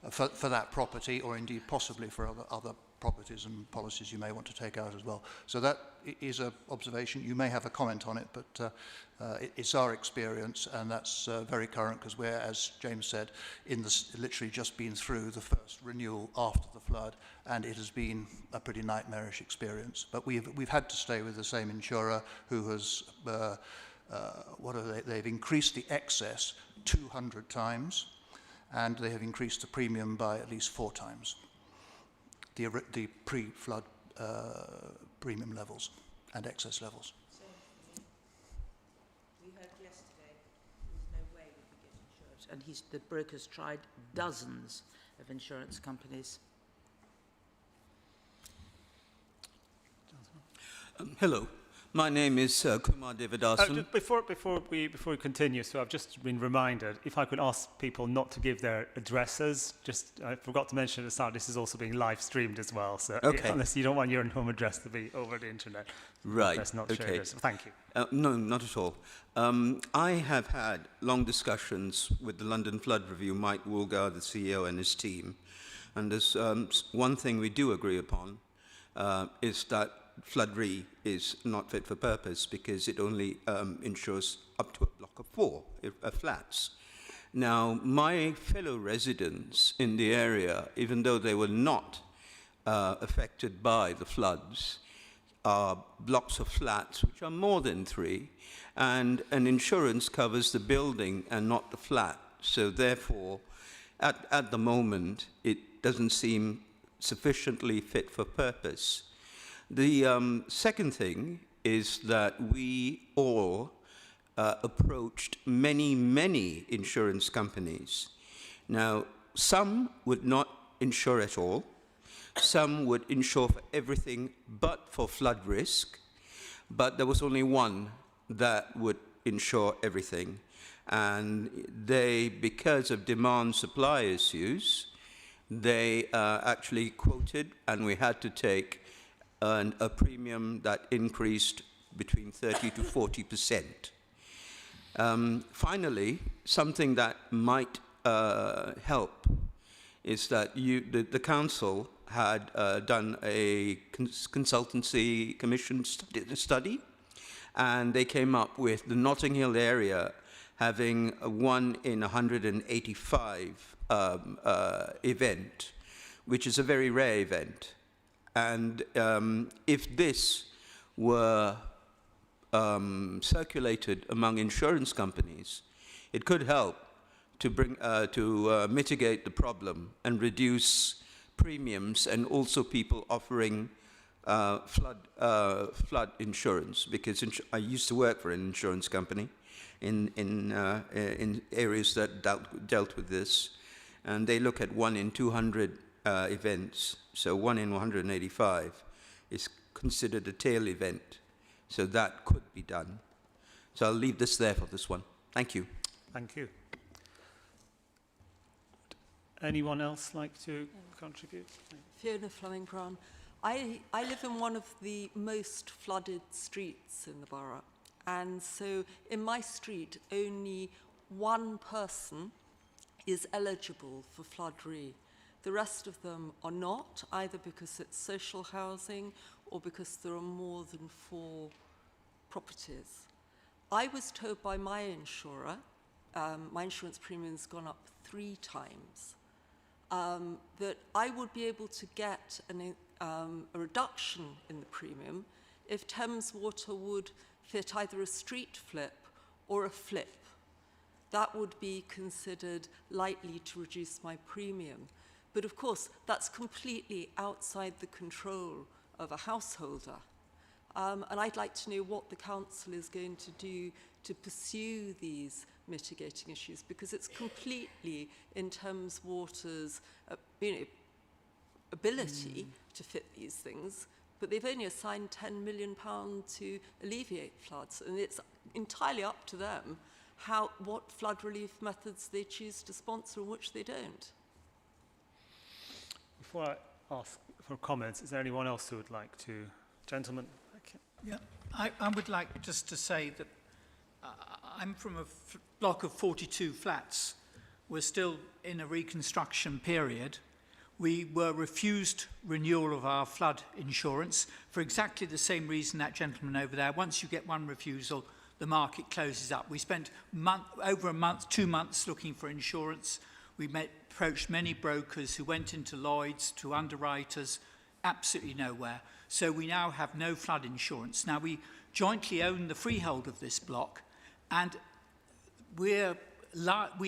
for that property, or indeed possibly for other properties and policies you may want to take out as well. So that is an observation. You may have a comment on it, but it's our experience, and that's very current because we're, as James said, literally just been through the first renewal after the flood, and it has been a pretty nightmarish experience. But we've had to stay with the same insurer who has, they've increased the excess 200 times, and they have increased the premium by at least 4 times. The pre-flood premium levels and excess levels. So, we heard yesterday there was no way we could get insurance, and the brokers tried dozens of insurance companies. Hello, my name is Kumar Devadasan. Before we continue, so I've just been reminded, if I could ask people not to give their addresses, I forgot to mention at the start, this is also being live streamed as well, so okay. Unless you don't want your home address to be over the internet. Right, That's not okay. shared. So thank you. No, not at all. I have had long discussions with the London Flood Review, Mike Woolgar, the CEO, and his team, and there's one thing we do agree upon, is that Flood Re is not fit for purpose because it only insures up to a block of 4 flats. Now, my fellow residents in the area, even though they were not affected by the floods, are blocks of flats which are more than 3, and an insurance covers the building and not the flat. So therefore, at the moment, it doesn't seem sufficiently fit for purpose. The second thing is that we all approached many insurance companies. Now, some would not insure at all. Some would insure for everything but for flood risk. But there was only one that would insure everything. And they, because of demand-supply issues, they actually quoted, and we had to take a premium that increased between 30 to 40%. Finally, something that might help is that the council had done a consultancy commission study and they came up with the Notting Hill area having a 1 in 185 event, which is a very rare event. And if this were circulated among insurance companies, it could help to mitigate the problem and reduce premiums, and also people offering flood insurance, because I used to work for an insurance company in areas that dealt with this, and they look at 1 in 200 events, so 1 in 185 is considered a tail event, so that could be done. So I'll leave this there for this one. Thank you. Thank you. Anyone else like to contribute? Fiona Fleming-Brown. I live in one of the most flooded streets in the borough, and so in my street only one person is eligible for flood re. The rest of them are not, either because it's social housing or because there are more than 4 properties. I was told by my insurer, my insurance premium's gone up 3 times, that I would be able to get a reduction in the premium if Thames Water would fit either a street flip or a flip. That would be considered likely to reduce my premium. But of course, that's completely outside the control of a householder. And I'd like to know what the council is going to do to pursue these mitigating issues, because it's completely in Thames Water's ability to fit these things, but they've only assigned £10 million to alleviate floods, and it's entirely up to them what flood relief methods they choose to sponsor and which they don't. Before I ask for comments, is there anyone else who would like to? Gentlemen? Okay. Yeah, I would like just to say that I'm from a block of 42 flats. We're still in a reconstruction period. We were refused renewal of our flood insurance for exactly the same reason that gentleman over there. Once you get one refusal, the market closes up. We spent over a month, 2 months looking for insurance. We approached many brokers who went into Lloyd's, to underwriters, absolutely nowhere. So we now have no flood insurance. Now we jointly own the freehold of this block, and we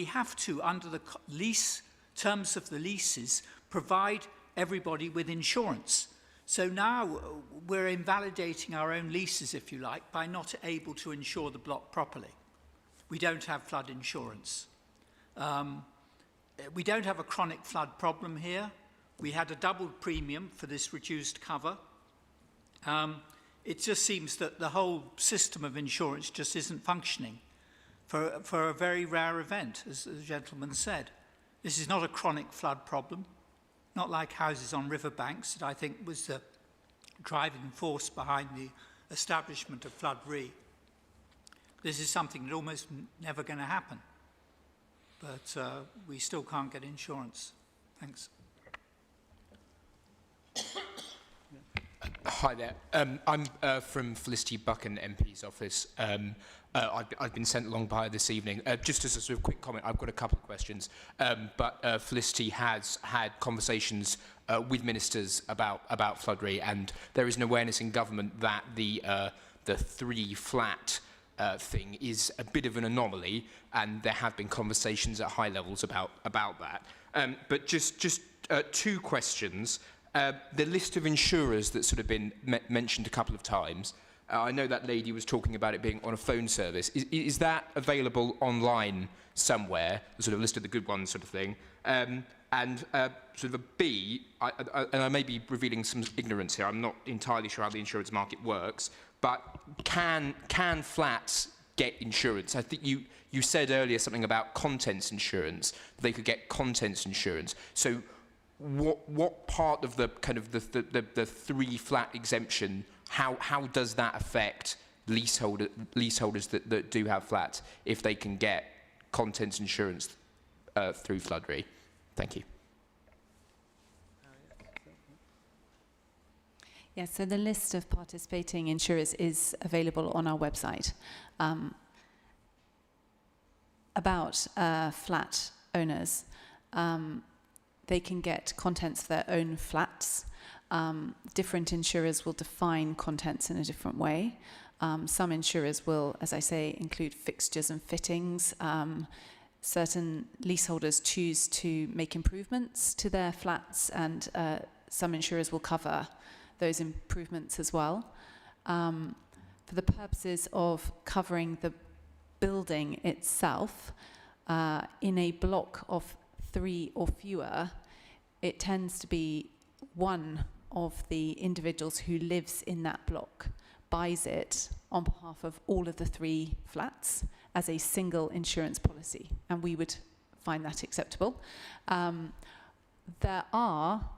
have to, under the lease terms of the leases, provide everybody with insurance. So now we're invalidating our own leases, if you like, by not able to insure the block properly. We don't have flood insurance. We don't have a chronic flood problem here. We had a double premium for this reduced cover. It just seems that the whole system of insurance just isn't functioning for a very rare event, as the gentleman said. This is not a chronic flood problem, not like houses on riverbanks that I think was the driving force behind the establishment of Flood Re. This is something that's almost never going to happen, but we still can't get insurance. Thanks. Hi there. I'm from Felicity Buchan MP's office. I've been sent along by her this evening. Just as a sort of quick comment, I've got a couple of questions. But Felicity has had conversations with ministers about Flood Re, and there is an awareness in government that the 3-flat thing is a bit of an anomaly, and there have been conversations at high levels about that. But just 2 questions. The list of insurers that's sort of been mentioned a couple of times, I know that lady was talking about it being on a phone service. Is that available online somewhere, the sort of list of the good ones sort of thing? And sort of a B, and I may be revealing some ignorance here, I'm not entirely sure how the insurance market works, but can flats get insurance? I think you said earlier something about contents insurance. They could get contents insurance. So what part of the kind of the 3-flat exemption, how does that affect leaseholders that do have flats if they can get contents insurance through Flood Re? Thank you. Yes, so the list of participating insurers is available on our website. About flat owners, they can get contents for their own flats. Different insurers will define contents in a different way. Some insurers will, as I say, include fixtures and fittings. Certain leaseholders choose to make improvements to their flats, and some insurers will cover those improvements as well. For the purposes of covering the building itself, in a block of 3 or fewer, it tends to be one of the individuals who lives in that block buys it on behalf of all of the 3 flats as a single insurance policy, and we would find that acceptable. There are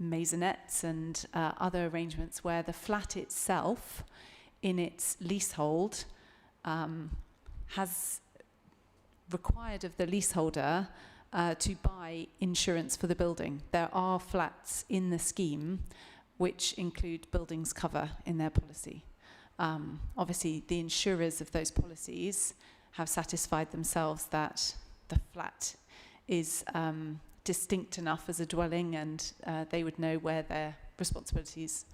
maisonettes and other arrangements where the flat itself in its leasehold has required of the leaseholder to buy insurance for the building. There are flats in the scheme which include buildings cover in their policy. Obviously, the insurers of those policies have satisfied themselves that the flat is distinct enough as a dwelling, and they would know where their responsibilities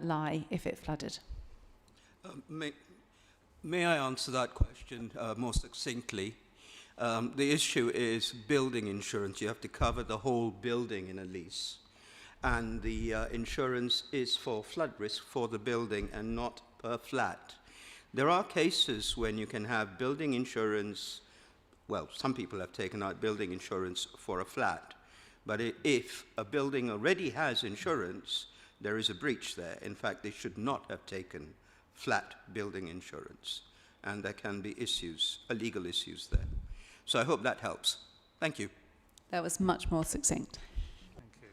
lie if it flooded. May I answer that question more succinctly? The issue is building insurance. You have to cover the whole building in a lease. And the insurance is for flood risk for the building and not per flat. There are cases when you can have building insurance. Well, some people have taken out building insurance for a flat. But if a building already has insurance, there is a breach there. In fact, they should not have taken flat building insurance. And there can be issues, legal issues there. So I hope that helps. Thank you. That was much more succinct. Thank you.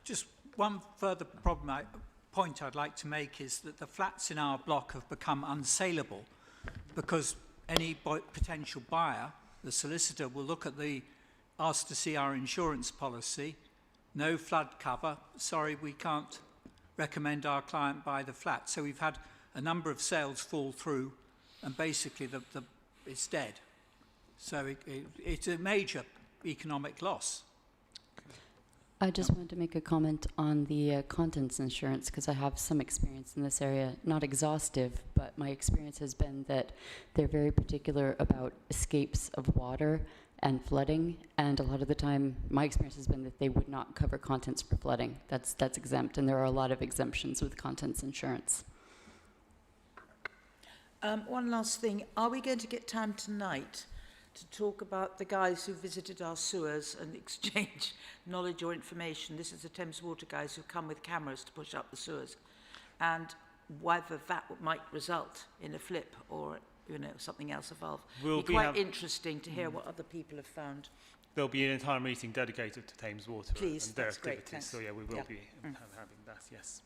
Just one further point I'd like to make is that the flats in our block have become unsaleable because any potential buyer, the solicitor, will look at ask to see our insurance policy, no flood cover, sorry, we can't recommend our client buy the flat. So we've had a number of sales fall through, and basically it's dead. So it's a major economic loss. I just wanted to make a comment on the contents insurance because I have some experience in this area, not exhaustive, but my experience has been that they're very particular about escapes of water and flooding, and a lot of the time my experience has been that they would not cover contents for flooding. That's exempt, and there are a lot of exemptions with contents insurance. One last thing, are we going to get time tonight to talk about the guys who visited our sewers and exchange knowledge or information? This is the Thames Water guys who come with cameras to push up the sewers, and whether that might result in a flip or something else evolve. It'll be quite interesting to hear what other people have found. There'll be an entire meeting dedicated to Thames Water Please, and their that's great, activities. thanks. So yeah, we will be having that. Yes.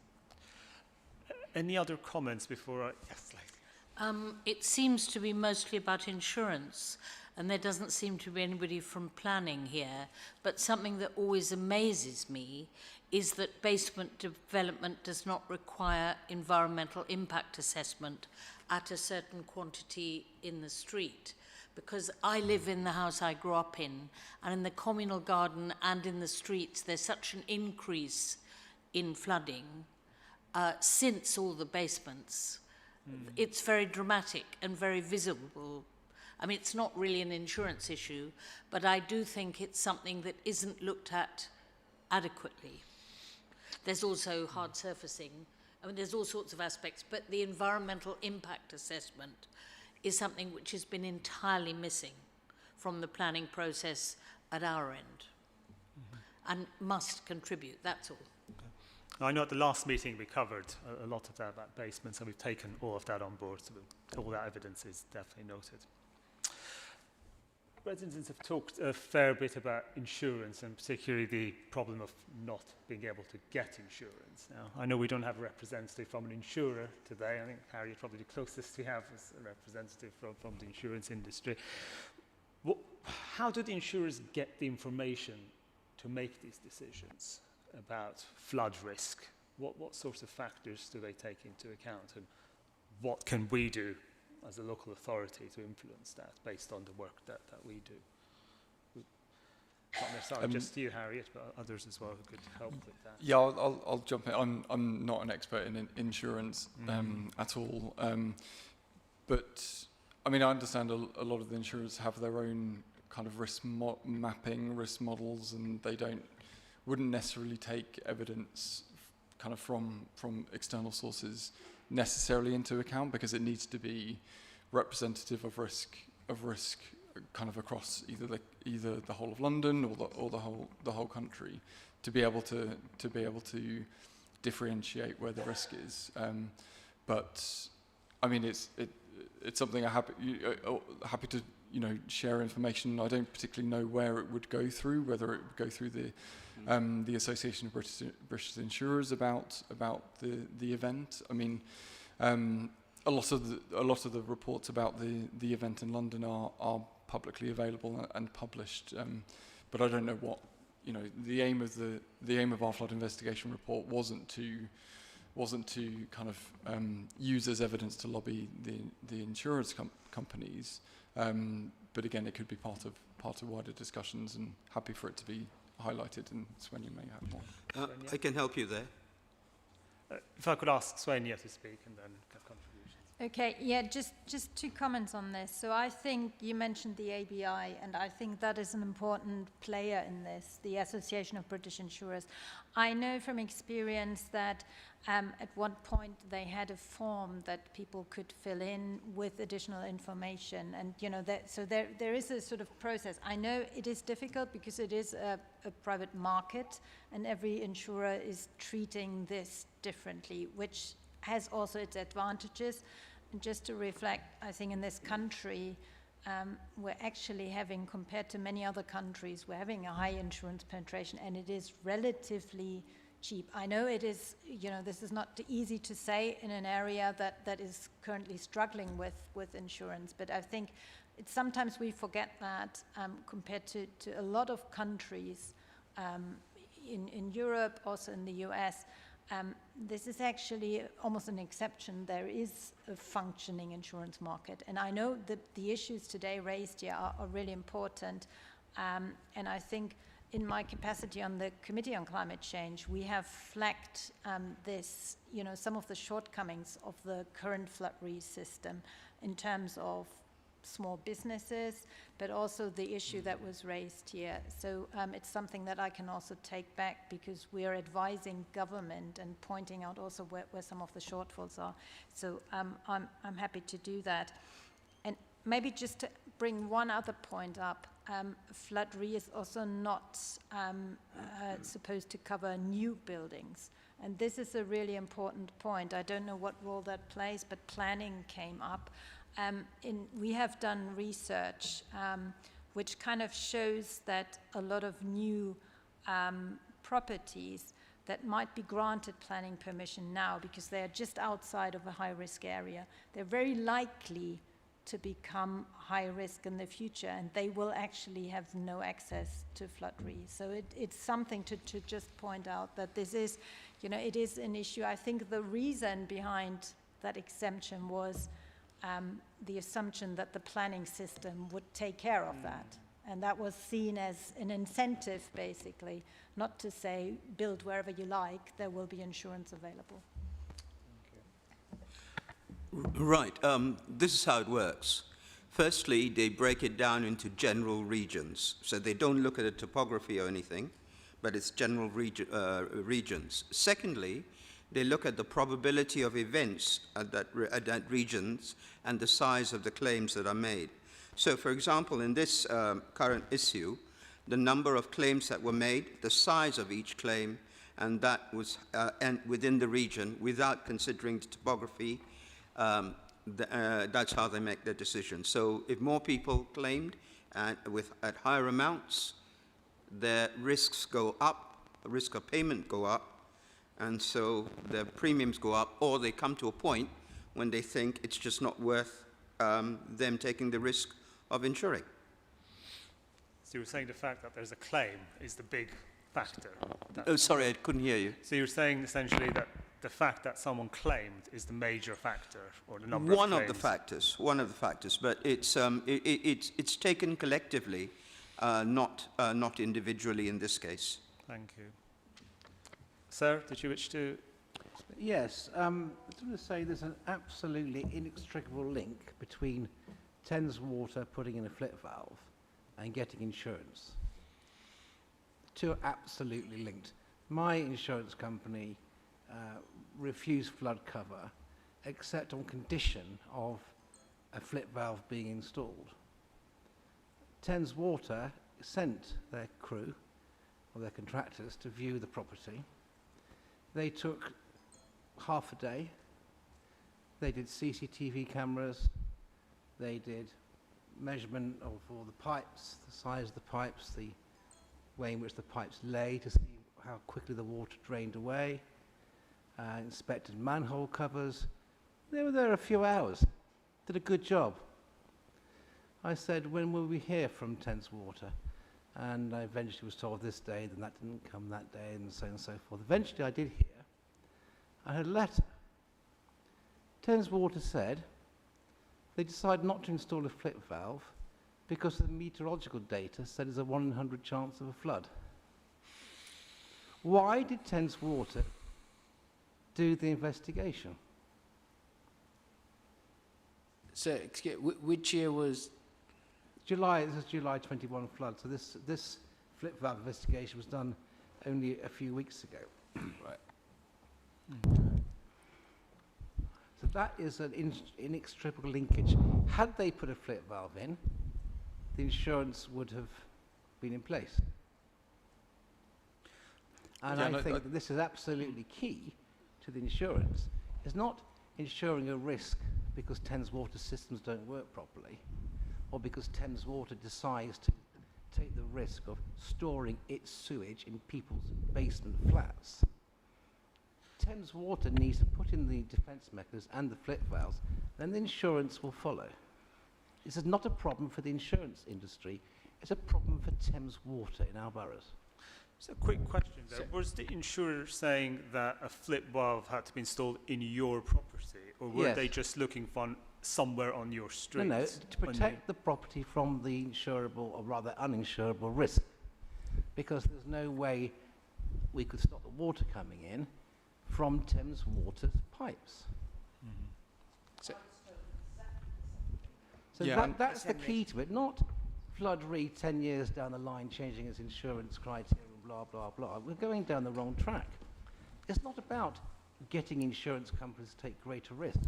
Any other comments before I? Yes, lady. It seems to be mostly about insurance, and there doesn't seem to be anybody from planning here. But something that always amazes me is that basement development does not require environmental impact assessment at a certain quantity in the street. Because I live in the house I grew up in, and in the communal garden and in the streets, there's such an increase in flooding since all the basements. It's very dramatic and very visible. I mean, it's not really an insurance issue, but I do think it's something that isn't looked at adequately. There's also hard surfacing. I mean, there's all sorts of aspects, but the environmental impact assessment is something which has been entirely missing from the planning process at our end, and must contribute, that's all. I know at the last meeting we covered a lot of that about basements, and we've taken all of that on board, so all that evidence is definitely noted. Residents have talked a fair bit about insurance, and particularly the problem of not being able to get insurance. Now, I know we don't have a representative from an insurer today. I think Harry is probably the closest we have as a representative from the insurance industry. How do the insurers get the information to make these decisions? about flood risk, what sorts of factors do they take into account, and what can we do as a local authority to influence that based on the work that we do? Not necessarily just you, Harriet, but others as well who could help with that. Yeah, I'll jump in. I'm not an expert in insurance at all, but I mean I understand a lot of the insurers have their own kind of risk mapping, risk models, and they wouldn't necessarily take evidence kind of from external sources necessarily into account, because it needs to be representative of risk kind of across either the whole of London or the whole country, to be able to differentiate where the risk is. But I mean it's something I'm happy to share information. I don't particularly know where it would go through, whether it would go through the Association of British Insurers about the event. I mean, a lot of the reports about the event in London are publicly available and published, but I don't know what the aim of our flood investigation report wasn't to kind of use as evidence to lobby the insurance companies, but again it could be part of wider discussions, and happy for it to be highlighted, and Sven, you may have more. I can help you there. If I could ask Svenja to speak and then have contributions. Okay, yeah, just 2 comments on this. So I think you mentioned the ABI, and I think that is an important player in this, the Association of British Insurers. I know from experience that at one point they had a form that people could fill in with additional information, and so there is a sort of process. I know it is difficult because it is a private market, and every insurer is treating this differently, which has also its advantages. And just to reflect, I think in this country, we're actually having, compared to many other countries, we're having a high insurance penetration, and it is relatively cheap. I know it is, this is not easy to say in an area that is currently struggling with insurance, but I think sometimes we forget that compared to a lot of countries in Europe, also in the US, this is actually almost an exception. There is a functioning insurance market. And I know that the issues today raised here are really important. And I think in my capacity on the Committee on Climate Change, we have flagged this, some of the shortcomings of the current flood risk system in terms of small businesses, but also the issue that was raised here. So it's something that I can also take back, because we are advising government and pointing out also where some of the shortfalls are. So I'm happy to do that. And maybe just to bring one other point up, flood re is also not supposed to cover new buildings. And this is a really important point. I don't know what role that plays, but planning came up. We have done research which kind of shows that a lot of new properties that might be granted planning permission now because they are just outside of a high-risk area, they're very likely to become high risk in the future, and they will actually have no access to flood re. So it's something to just point out that this is, it is an issue. I think the reason behind that exemption was the assumption that the planning system would take care of that. And that was seen as an incentive, basically, not to say build wherever you like, there will be insurance available. Right. This is how it works. Firstly, they break it down into general regions. So they don't look at the topography or anything, but it's general regions. Secondly, they look at the probability of events at that regions and the size of the claims that are made. So, for example, in this current issue, the number of claims that were made, the size of each claim, and that was and within the region, without considering the topography, that's how they make their decision. So, if more people claimed at higher amounts, their risks go up, the risk of payment go up, and so their premiums go up, or they come to a point when they think it's just not worth them taking the risk of insuring. So you were saying the fact that there's a claim is the big factor. Oh, sorry, I couldn't hear you. So you're saying essentially that the fact that someone claimed is the major factor, or the number One of of the claims? factors, but it's taken collectively, not individually in this case. Thank you. Sir, did you wish to? Yes, I was going to say there's an absolutely inextricable link between Thames Water putting in a flip valve and getting insurance. The two are absolutely linked. My insurance company refused flood cover except on condition of a flip valve being installed. Thames Water sent their crew or their contractors to view the property. They took half a day. They did CCTV cameras. They did measurement of all the pipes, the size of the pipes, the way in which the pipes lay to see how quickly the water drained away, inspected manhole covers. They were there a few hours, did a good job. I said, when will we hear from Thames Water? And I eventually was told this day, then that didn't come that day, and so on and so forth. Eventually I did hear. I had a letter. Thames Water said they decided not to install a flip valve because the meteorological data said there's a 1 in 100 chance of a flood. Why did Thames Water do the investigation? So, which year was? July, this is July 21 flood. So this flip valve investigation was done only a few weeks ago. Right. So that is an inextricable linkage. Had they put a flip valve in, the insurance would have been in place. And Yeah, I no, think that this is absolutely key to the insurance. It's not insuring a risk because Thames Water systems don't work properly, or because Thames Water decides to take the risk of storing its sewage in people's basement flats. Thames Water needs to put in the defence mechanisms and the flip valves, then the insurance will follow. This is not a problem for the insurance industry, it's a problem for Thames Water in our boroughs. Just a quick question there. Was the insurer saying that a flip valve had to be installed in your property, or were Yes. they just looking for one somewhere on your street? No, to protect the property from the insurable, or rather uninsurable risk. Because there's no way we could stop the water coming in from Thames Water's pipes. So Yeah, that's the key to it, not Flood Re 10 years down the line changing its insurance criteria, blah, blah, blah. We're going down the wrong track. It's not about getting insurance companies to take greater risk.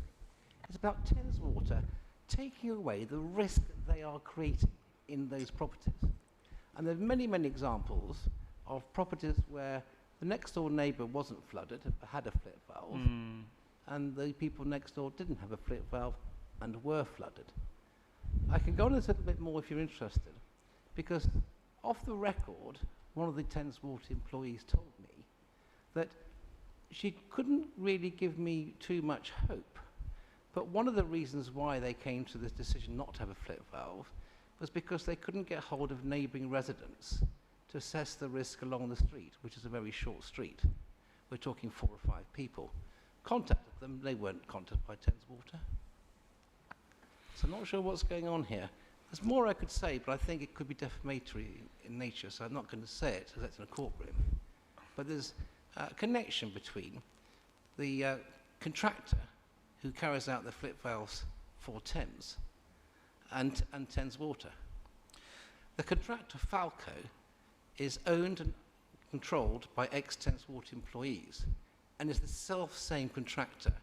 It's about Thames Water taking away the risk that they are creating in those properties. And there are many, many examples of properties where the next door neighbour wasn't flooded, had a flip valve, and the people next door didn't have a flip valve and were flooded. I can go on this a little bit more if you're interested, because off the record, one of the Thames Water employees told me that she couldn't really give me too much hope, but one of the reasons why they came to this decision not to have a flip valve was because they couldn't get hold of neighbouring residents to assess the risk along the street, which is a very short street. We're talking 4 or 5 people. Contacted them, they weren't contacted by Thames Water. So I'm not sure what's going on here. There's more I could say, but I think it could be defamatory in nature, so I'm not going to say it, because that's in a courtroom. But there's a connection between the contractor who carries out the flip valves for Thames and Thames Water. The contractor, Falco, is owned and controlled by ex-Thames Water employees, and is the self-same contractor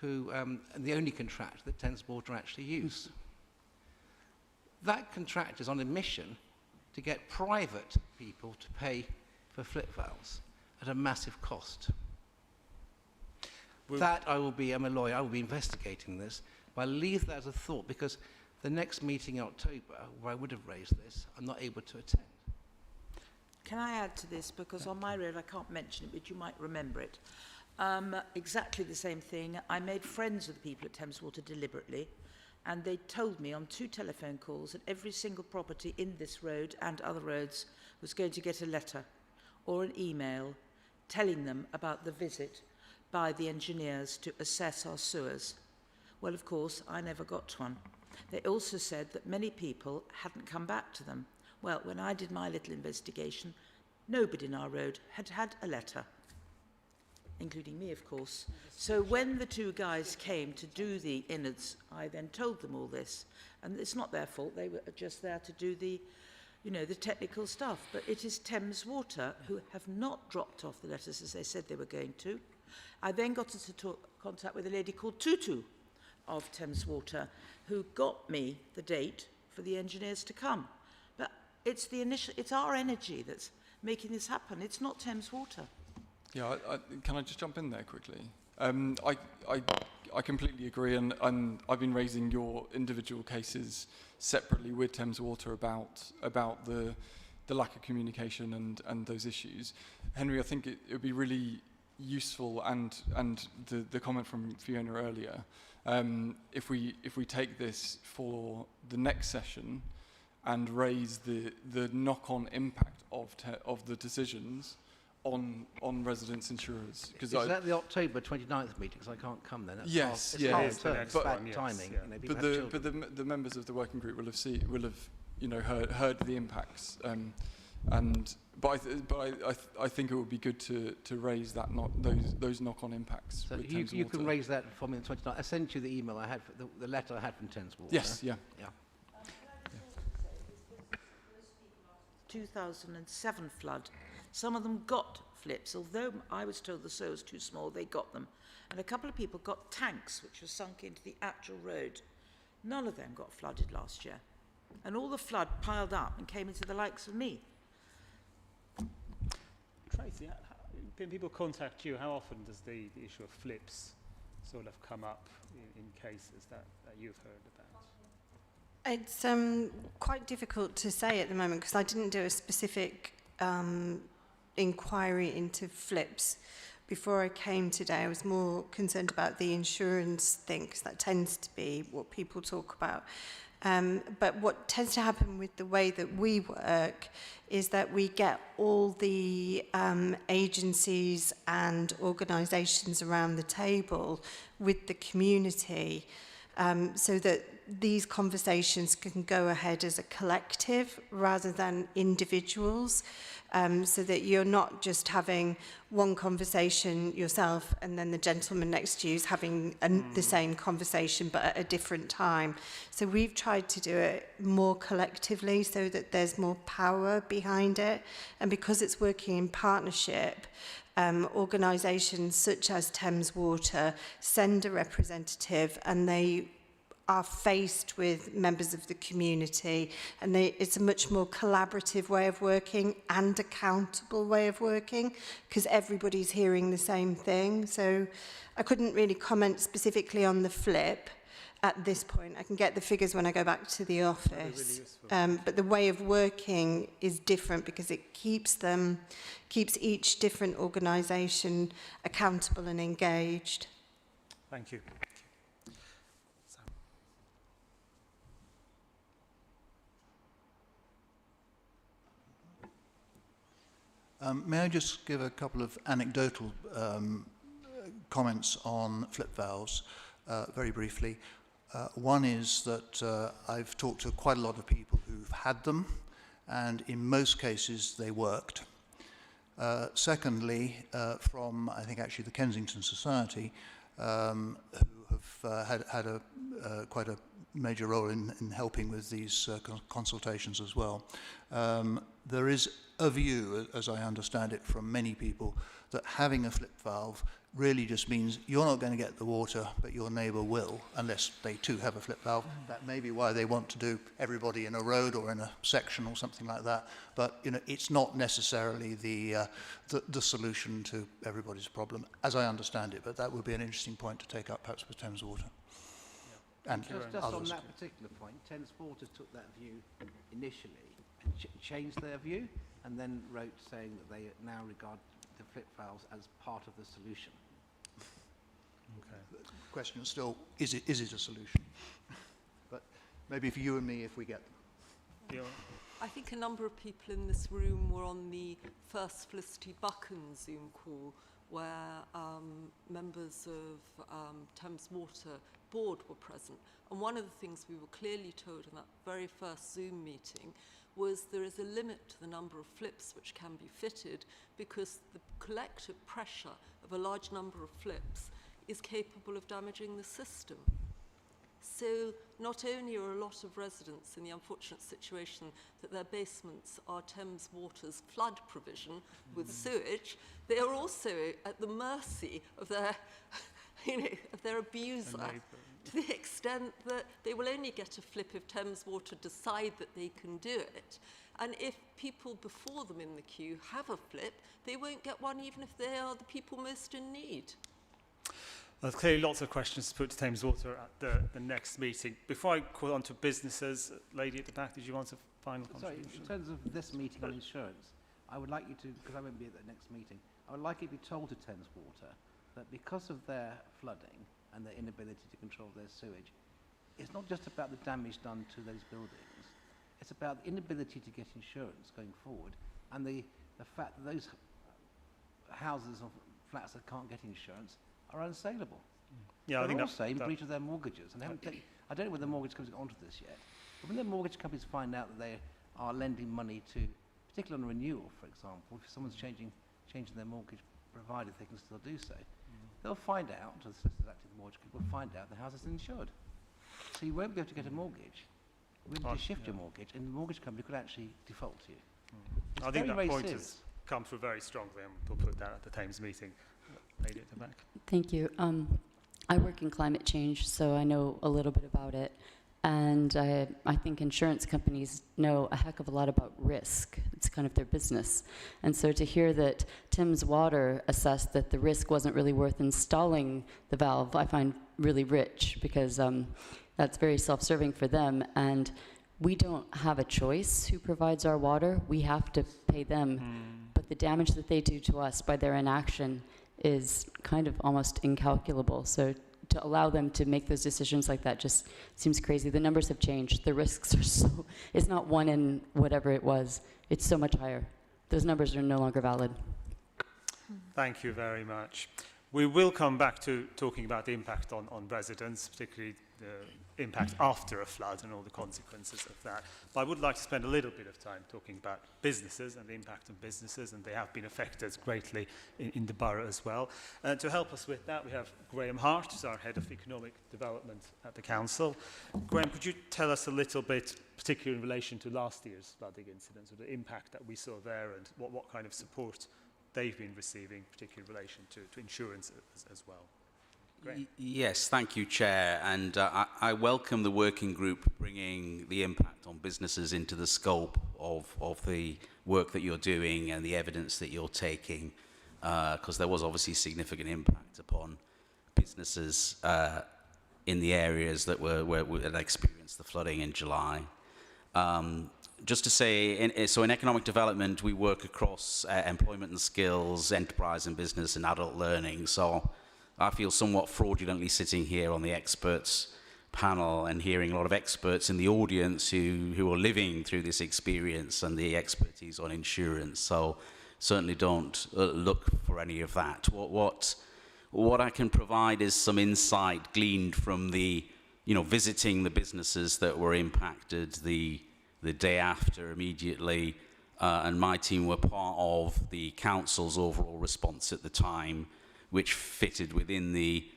who, and the only contractor that Thames Water actually use. That contractor is on a mission to get private people to pay for flip valves at a massive cost. I'm a lawyer, I will be investigating this, but I'll leave that as a thought, because the next meeting in October, where I would have raised this, I'm not able to attend. Can I add to this? Because on my road, I can't mention it, but you might remember it. Exactly the same thing. I made friends with the people at Thames Water deliberately, and they told me on 2 telephone calls that every single property in this road and other roads was going to get a letter or an email telling them about the visit by the engineers to assess our sewers. Well, of course, I never got one. They also said that many people hadn't come back to them. Well, when I did my little investigation, nobody in our road had had a letter, including me, of course. So when the two guys came to do the innards, I then told them all this. And it's not their fault, they were just there to do the, you know, the technical stuff. But it is Thames Water who have not dropped off the letters as they said they were going to. I then got into contact with a lady called Tutu of Thames Water, who got me the date for the engineers to come. But it's our energy that's making this happen. It's not Thames Water. Yeah, can I just jump in there quickly? I completely agree, and I've been raising your individual cases separately with Thames Water about the lack of communication and those issues. Henry, I think it would be really useful, and the comment from Fiona earlier, if we take this for the next session and raise the knock-on impact of the decisions on residents' insurers. Is that the October 29th meeting? Because I can't come then. That's yes, half, yeah, it's half term, bad timing. Yeah. You know, but the members of the working group will have you know heard the impacts, but I think it would be good to raise that those knock-on impacts. So with you can raise that for me on the 29th. I sent you the email I had, the letter I had from Thames Water. Yes, yeah. 2007 flood. Some of them got flips, although I was told the sewer was too small, they got them. And a couple of people got tanks which were sunk into the actual road. None of them got flooded last year. And all the flood piled up and came into the likes of me. Tracy, when people contact you, how often does the issue of flips sort of come up in cases that you've heard about? It's quite difficult to say at the moment because I didn't do a specific inquiry into flips. Before I came today, I was more concerned about the insurance thing because that tends to be what people talk about. But what tends to happen with the way that we work is that we get all the agencies and organisations around the table with the community so that these conversations can go ahead as a collective rather than individuals, so that you're not just having one conversation yourself and then the gentleman next to you is having the same conversation but at a different time. So we've tried to do it more collectively so that there's more power behind it, and because it's working in partnership, organisations such as Thames Water send a representative and they are faced with members of the community, and it's a much more collaborative way of working and accountable way of working because everybody's hearing the same thing. So I couldn't really comment specifically on the flip at this point. I can get the figures when I go back to the office. But the way of working is different because it keeps each different organisation accountable and engaged. Thank you. May I just give a couple of anecdotal comments on flip valves, very briefly. One is that I've talked to quite a lot of people who've had them, and in most cases they worked. Secondly, from I think actually the Kensington Society, who have had quite a major role in helping with these consultations as well. There is a view, as I understand it from many people, that having a flip valve really just means you're not going to get the water, but your neighbour will, unless they too have a flip valve. That may be why they want to do everybody in a road or in a section or something like that. But you know, it's not necessarily the solution to everybody's problem, as I understand it. But that would be an interesting point to take up, perhaps with Thames Water. And just on that particular point, Thames Water took that view initially and changed their view, and then wrote saying that they now regard the flip valves as part of the solution. Okay. The question is still, is it a solution? But maybe for you and me, if we get them. Yeah. I think a number of people in this room were on the first Felicity Buchan Zoom call where members of Thames Water board were present. And one of the things we were clearly told in that very first Zoom meeting was there is a limit to the number of flips which can be fitted because the collective pressure of a large number of flips is capable of damaging the system. So not only are a lot of residents in the unfortunate situation that their basements are Thames Water's flood provision with sewage, they are also at the mercy of their, of their abuser, to the extent that they will only get a flip if Thames Water decide that they can do it. And if people before them in the queue have a flip, they won't get one even if they are the people most in need. There's clearly lots of questions to put to Thames Water at the next meeting. Before I call on to businesses, lady at the back, did you want a final contribution? Sorry, in terms of this meeting on insurance, I would like you to, because I won't be at the next meeting, I would like you to be told to Thames Water that because of their flooding and their inability to control their sewage, it's not just about the damage done to those buildings, it's about the inability to get insurance going forward and the fact that those houses or flats that can't get insurance are unsaleable. Yeah, I think also in breach of their mortgages. And I don't know whether the mortgage companies have got onto this yet, but when the mortgage companies find out that they are lending money to, particularly on renewal, for example, if someone's changing their mortgage provider, they can still do so. They'll find out, or the solicitors acting the mortgage company will find out the house is insured. So you won't be able to get a mortgage. You'll be able to shift your mortgage, and the mortgage company could actually default to you. I think that point has come through very strongly, and we'll put that at the Thames meeting. Lady at the back. Thank you. I work in climate change, so I know a little bit about it. And I think insurance companies know a heck of a lot about risk. It's kind of their business. And so to hear that Thames Water assessed that the risk wasn't really worth installing the valve, I find really rich, because that's very self-serving for them. And we don't have a choice who provides our water. We have to pay them. But the damage that they do to us by their inaction is kind of almost incalculable. So to allow them to make those decisions like that just seems crazy. The numbers have changed. The risks are it's not 1 in whatever it was. It's so much higher. Those numbers are no longer valid. Thank you very much. We will come back to talking about the impact on residents, particularly the impact after a flood and all the consequences of that. But I would like to spend a little bit of time talking about businesses and the impact on businesses, and they have been affected greatly in the borough as well. To help us with that, we have Graham Hart, who's our Head of Economic Development at the Council. Graham, could you tell us a little bit, particularly in relation to last year's flooding incidents, or the impact that we saw there, and what kind of support they've been receiving, particularly in relation to insurance as well? Yes, thank you, Chair. And I welcome the working group bringing the impact on businesses into the scope of the work that you're doing and the evidence that you're taking, because there was obviously significant impact upon businesses in the areas that that experienced the flooding in July. Just to say, in economic development, we work across employment and skills, enterprise and business, and adult learning. So I feel somewhat fraudulently sitting here on the experts panel and hearing a lot of experts in the audience who are living through this experience and the expertise on insurance. So certainly don't look for any of that. What I can provide is some insight gleaned from visiting the businesses that were impacted the day after immediately, and my team were part of the council's overall response at the time, which fitted within the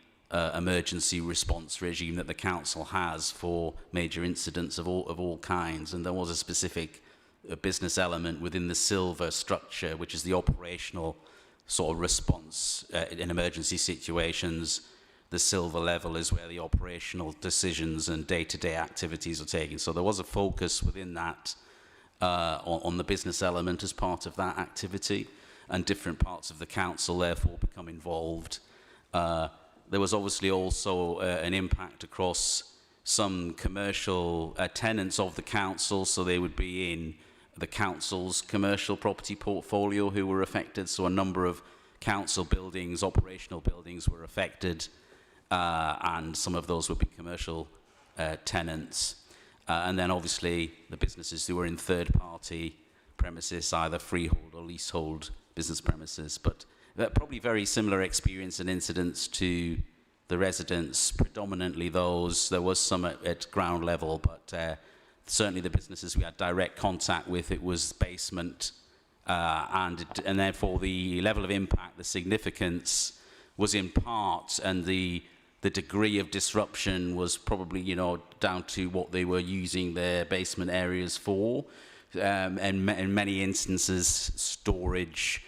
emergency response regime that the council has for major incidents of all kinds. And there was a specific business element within the silver structure, which is the operational sort of response in emergency situations. The silver level is where the operational decisions and day-to-day activities are taken. So there was a focus within that on the business element as part of that activity, and different parts of the council therefore become involved. There was obviously also an impact across some commercial tenants of the council, so they would be in the council's commercial property portfolio who were affected. So a number of council buildings, operational buildings were affected, and some of those would be commercial tenants. and then obviously the businesses who were in third-party premises, either freehold or leasehold business premises. But probably very similar experience and incidents to the residents, predominantly those, there was some at ground level, but certainly the businesses we had direct contact with, it was basement, and therefore the level of impact, the significance was in part, and the degree of disruption was probably, you know, down to what they were using their basement areas for, and in many instances, storage,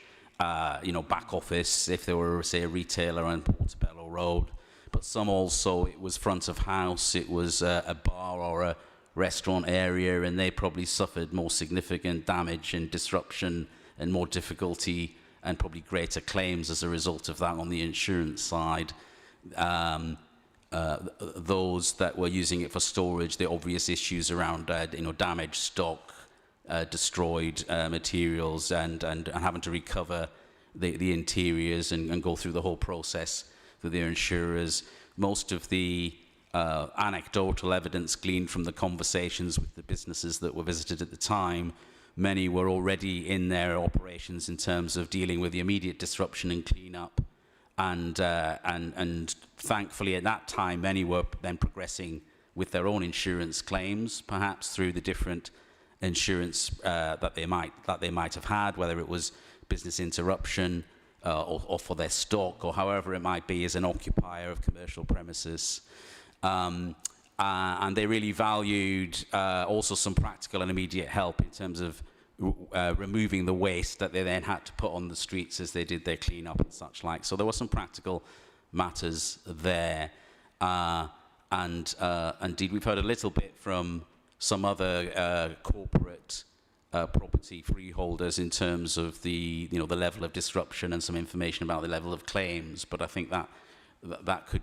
you know, back office, if they were, say, a retailer on Portobello Road, but some also, it was front of house, it was a bar or a restaurant area, and they probably suffered more significant damage and disruption and more difficulty and probably greater claims as a result of that on the insurance side. Those that were using it for storage, the obvious issues around, you know, damaged stock, destroyed materials, and having to recover the interiors and go through the whole process with their insurers. Most of the anecdotal evidence gleaned from the conversations with the businesses that were visited at the time, many were already in their operations in terms of dealing with the immediate disruption and clean-up, and thankfully at that time many were then progressing with their own insurance claims, perhaps through the different insurance that they might have had, whether it was business interruption or for their stock, or however it might be as an occupier of commercial premises. And they really valued also some practical and immediate help in terms of removing the waste that they then had to put on the streets as they did their clean-up and such like. So there were some practical matters there. And indeed, we've heard a little bit from some other corporate property freeholders in terms of the, you know, the level of disruption and some information about the level of claims. But I think that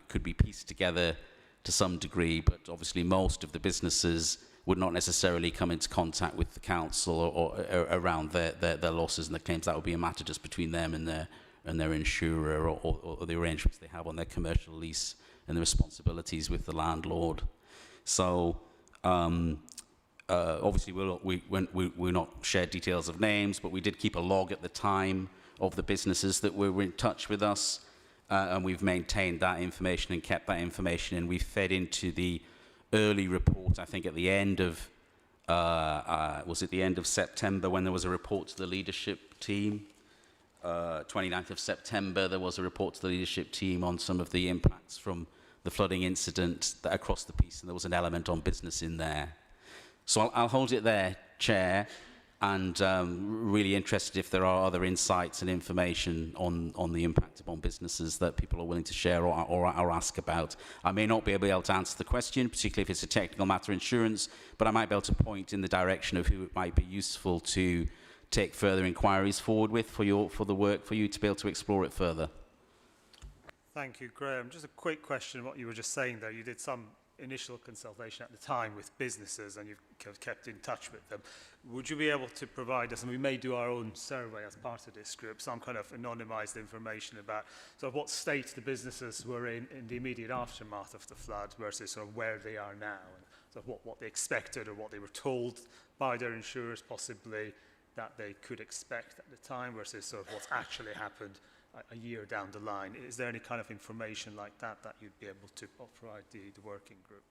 could be pieced together to some degree. But obviously, most of the businesses would not necessarily come into contact with the council or around their losses and their claims. That would be a matter just between them and their insurer, or the arrangements they have on their commercial lease and the responsibilities with the landlord. So obviously we'll not share details of names, but we did keep a log at the time of the businesses that were in touch with us, and we've maintained that information and kept that information, and we fed into the early report, I think at the end of, was it the end of September when there was a report to the leadership team? 29th of September, there was a report to the leadership team on some of the impacts from the flooding incident across the piece, and there was an element on business in there. So I'll hold it there, Chair, and really interested if there are other insights and information on the impact upon businesses that people are willing to share or ask about. I may not be able to answer the question, particularly if it's a technical matter insurance, but I might be able to point in the direction of who it might be useful to take further inquiries forward with for the work, for you to be able to explore it further. Thank you, Graham. Just a quick question on what you were just saying there. You did some initial consultation at the time with businesses and you've kept in touch with them. Would you be able to provide us, and we may do our own survey as part of this group, some kind of anonymised information about sort of what state the businesses were in the immediate aftermath of the flood versus sort of where they are now, and sort of what they expected or what they were told by their insurers possibly that they could expect at the time versus sort of what's actually happened a year down the line? Is there any kind of information like that that you'd be able to provide the working group?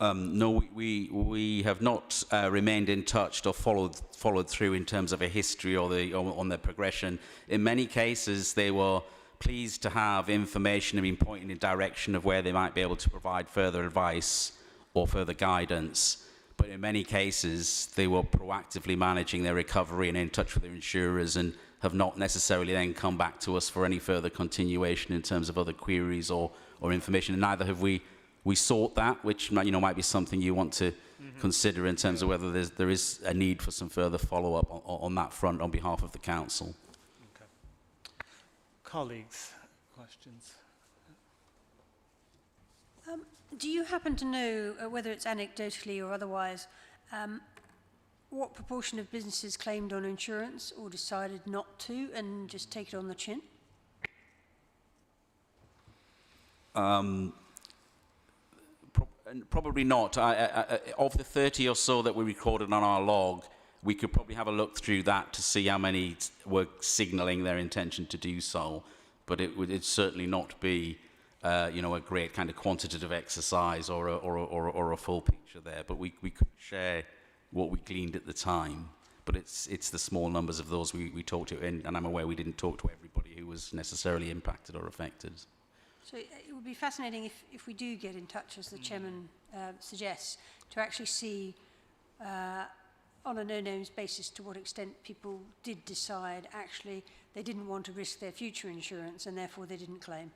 No, we have not remained in touch or followed through in terms of a history or on their progression. In many cases, they were pleased to have information and been pointing in direction of where they might be able to provide further advice or further guidance. But in many cases, they were proactively managing their recovery and in touch with their insurers, and have not necessarily then come back to us for any further continuation in terms of other queries or information. And neither have we sought that, which might be something you want to consider in terms of whether there is a need for some further follow-up on that front on behalf of the council. Okay. Colleagues, questions? Do you happen to know, whether it's anecdotally or otherwise, what proportion of businesses claimed on insurance or decided not to and just take it on the chin? Probably not. Of the 30 or so that we recorded on our log, we could probably have a look through that to see how many were signalling their intention to do so. But it'd certainly not be, you know, a great kind of quantitative exercise or a full picture there. But we could share what we gleaned at the time. But it's the small numbers of those we talked to, and I'm aware we didn't talk to everybody who was necessarily impacted or affected. So it would be fascinating if we do get in touch, as the chairman suggests, to actually see on a no-names basis to what extent people did decide actually they didn't want to risk their future insurance and therefore they didn't claim.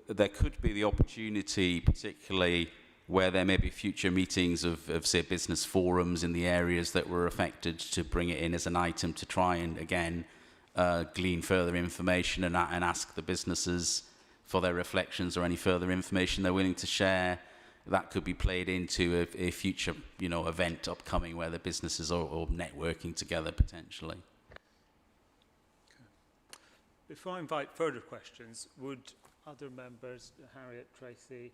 There could be the opportunity, particularly where there may be future meetings of say, business forums in the areas that were affected, to bring it in as an item to try and, again, glean further information and ask the businesses for their reflections or any further information they're willing to share. That could be played into a future, you know, event upcoming where the businesses are networking together potentially. Before I invite further questions, would other members, Harriet, Tracy,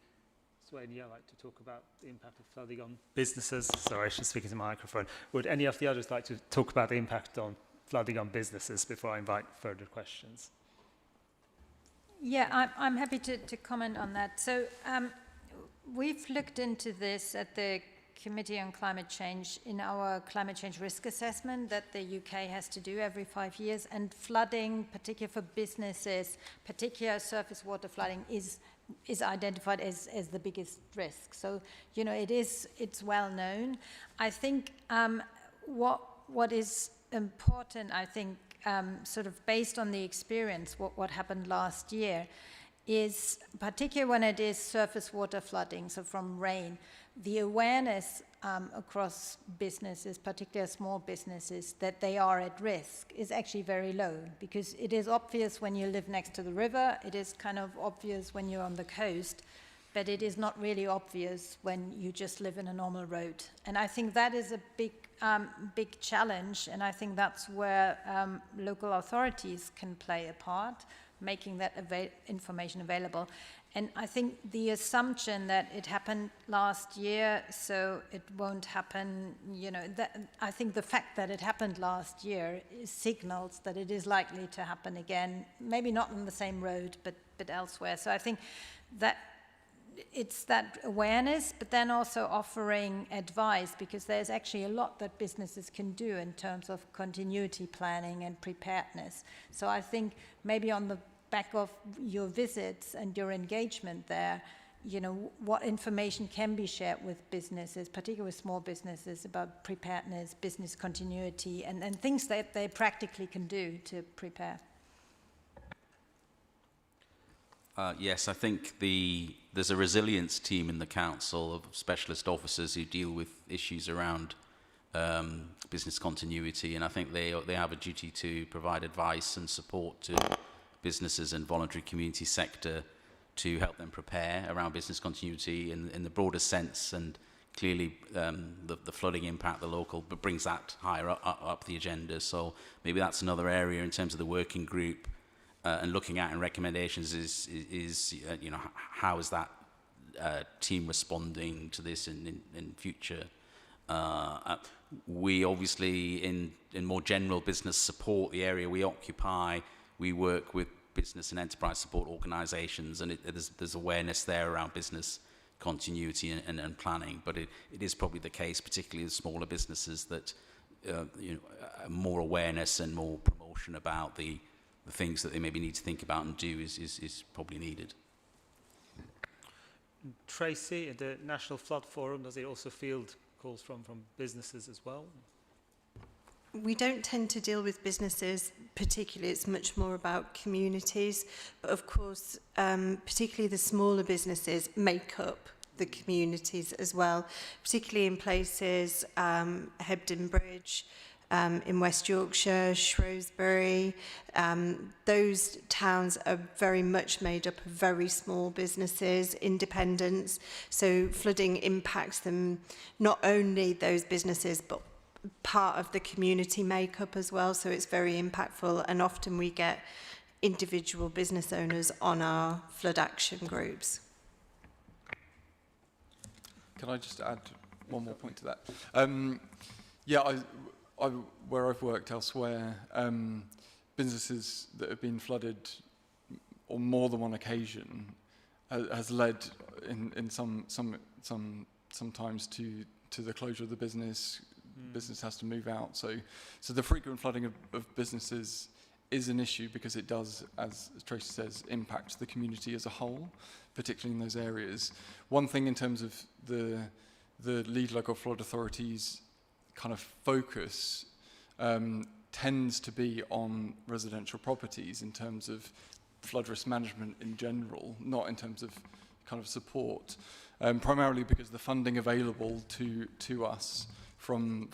Swenia, like to talk about the impact of flooding on businesses? Sorry, I should speak into the microphone. Would any of the others like to talk about the impact on flooding on businesses before I invite further questions? Yeah, I'm happy to comment on that. So we've looked into this at the Committee on Climate Change in our climate change risk assessment that the UK has to do every 5 years, and flooding, particularly for businesses, particular surface water flooding, is identified as the biggest risk. So, you know, it's well known. I think what is important, I think, sort of based on the experience, what happened last year, is particularly when it is surface water flooding, so from rain, the awareness across businesses, particularly small businesses, that they are at risk is actually very low, because it is obvious when you live next to the river, it is kind of obvious when you're on the coast, but it is not really obvious when you just live in a normal road. And I think that is a big challenge, and I think that's where local authorities can play a part, making that information available. And I think the assumption that it happened last year, so it won't happen, you know, I think the fact that it happened last year signals that it is likely to happen again, maybe not on the same road, but elsewhere. So I think that it's that awareness, but then also offering advice, because there's actually a lot that businesses can do in terms of continuity planning and preparedness. So I think maybe on the back of your visits and your engagement there, you know, what information can be shared with businesses, particularly small businesses, about preparedness, business continuity, and things that they practically can do to prepare. Yes, I think there's a resilience team in the council of specialist officers who deal with issues around business continuity, and I think they have a duty to provide advice and support to businesses and voluntary community sector to help them prepare around business continuity in the broader sense. And clearly the flooding impact, the local, but brings that higher up the agenda. So maybe that's another area in terms of the working group and looking at and recommendations is you know, how is that team responding to this in future. We obviously in more general business support, the area we occupy, we work with business and enterprise support organisations, and there's awareness there around business continuity and planning. But it is probably the case, particularly in smaller businesses, that you know, more awareness and more promotion about the things that they maybe need to think about and do is probably needed. Tracy, at the National Flood Forum, does it also field calls from businesses as well? We don't tend to deal with businesses particularly, it's much more about communities, but of course particularly the smaller businesses make up the communities as well, particularly in places Hebden Bridge, in West Yorkshire, Shrewsbury. Those towns are very much made up of very small businesses, independents, so flooding impacts them, not only those businesses but part of the community makeup as well, so it's very impactful, and often we get individual business owners on our flood action groups. Can I just add one more point to that? Yeah, where I've worked elsewhere, businesses that have been flooded on more than one occasion has led in sometimes to the closure of the business. Business has to move out. So the frequent flooding of businesses is an issue because it does, as Tracy says, impact the community as a whole, particularly in those areas. One thing in terms of the lead local flood authorities kind of focus tends to be on residential properties in terms of flood risk management in general, not in terms of kind of support, primarily because the funding available to us from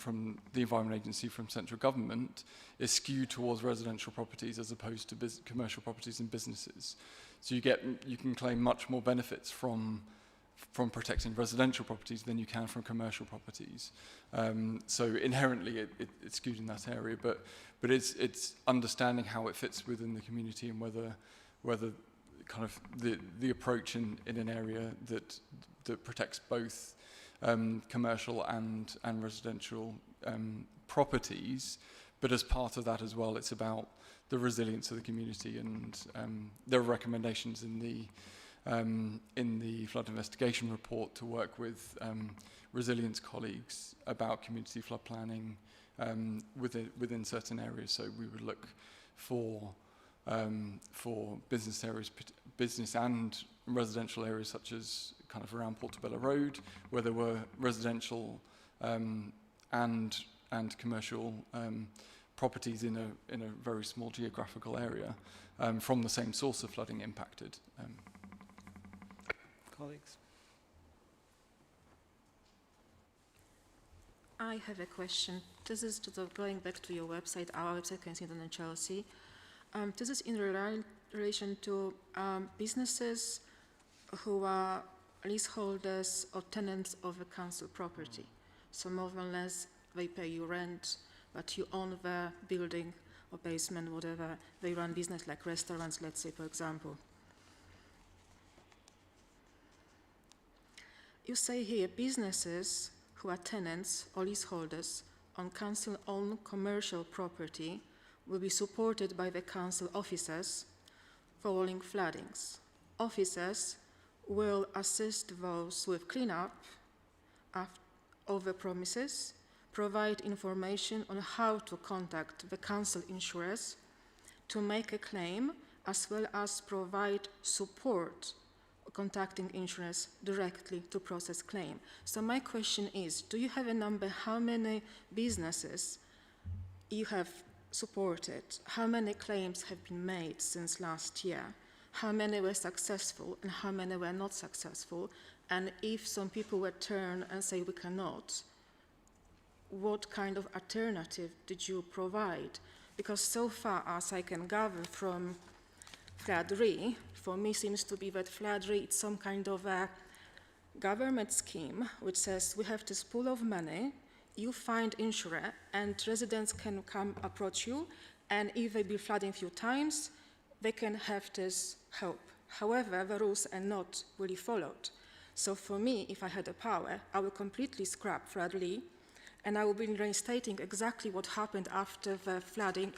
the Environment Agency, from central government, is skewed towards residential properties as opposed to commercial properties and businesses. So you can claim much more benefits from protecting residential properties than you can from commercial properties. So inherently it's skewed in that area, but it's understanding how it fits within the community and whether kind of the approach in an area that protects both commercial and residential properties, but as part of that as well, it's about the resilience of the community, and there are recommendations in the flood investigation report to work with resilience colleagues about community flood planning within certain areas. So we would look for business areas, business and residential areas such as kind of around Portobello Road, where there were residential and commercial properties in a very small geographical area from the same source of flooding impacted. Colleagues? I have a question. This is going back to your website, our website, Kensington and Chelsea. This is in relation to businesses who are leaseholders or tenants of a council property. So more or less, they pay you rent, but you own the building or basement, whatever. They run business like restaurants, let's say, for example. You say here, businesses who are tenants or leaseholders on council-owned commercial property will be supported by the council officers following floodings. Officers will assist those with cleanup of the premises, provide information on how to contact the council insurers to make a claim, as well as provide support contacting insurers directly to process claim. So my question is, do you have a number how many businesses you have supported? How many claims have been made since last year? How many were successful and how many were not successful? And if some people were turned and say we cannot, what kind of alternative did you provide? Because so far as I can gather from FLAD-RE, for me seems to be that FLAD-RE is some kind of a government scheme which says we have this pool of money, you find insurer and residents can come approach you, and if they be flooding a few times, they can have this help. However, the rules are not really followed. So for me, if I had the power, I would completely scrap FLAD-RE, and I would be reinstating exactly what happened after the flooding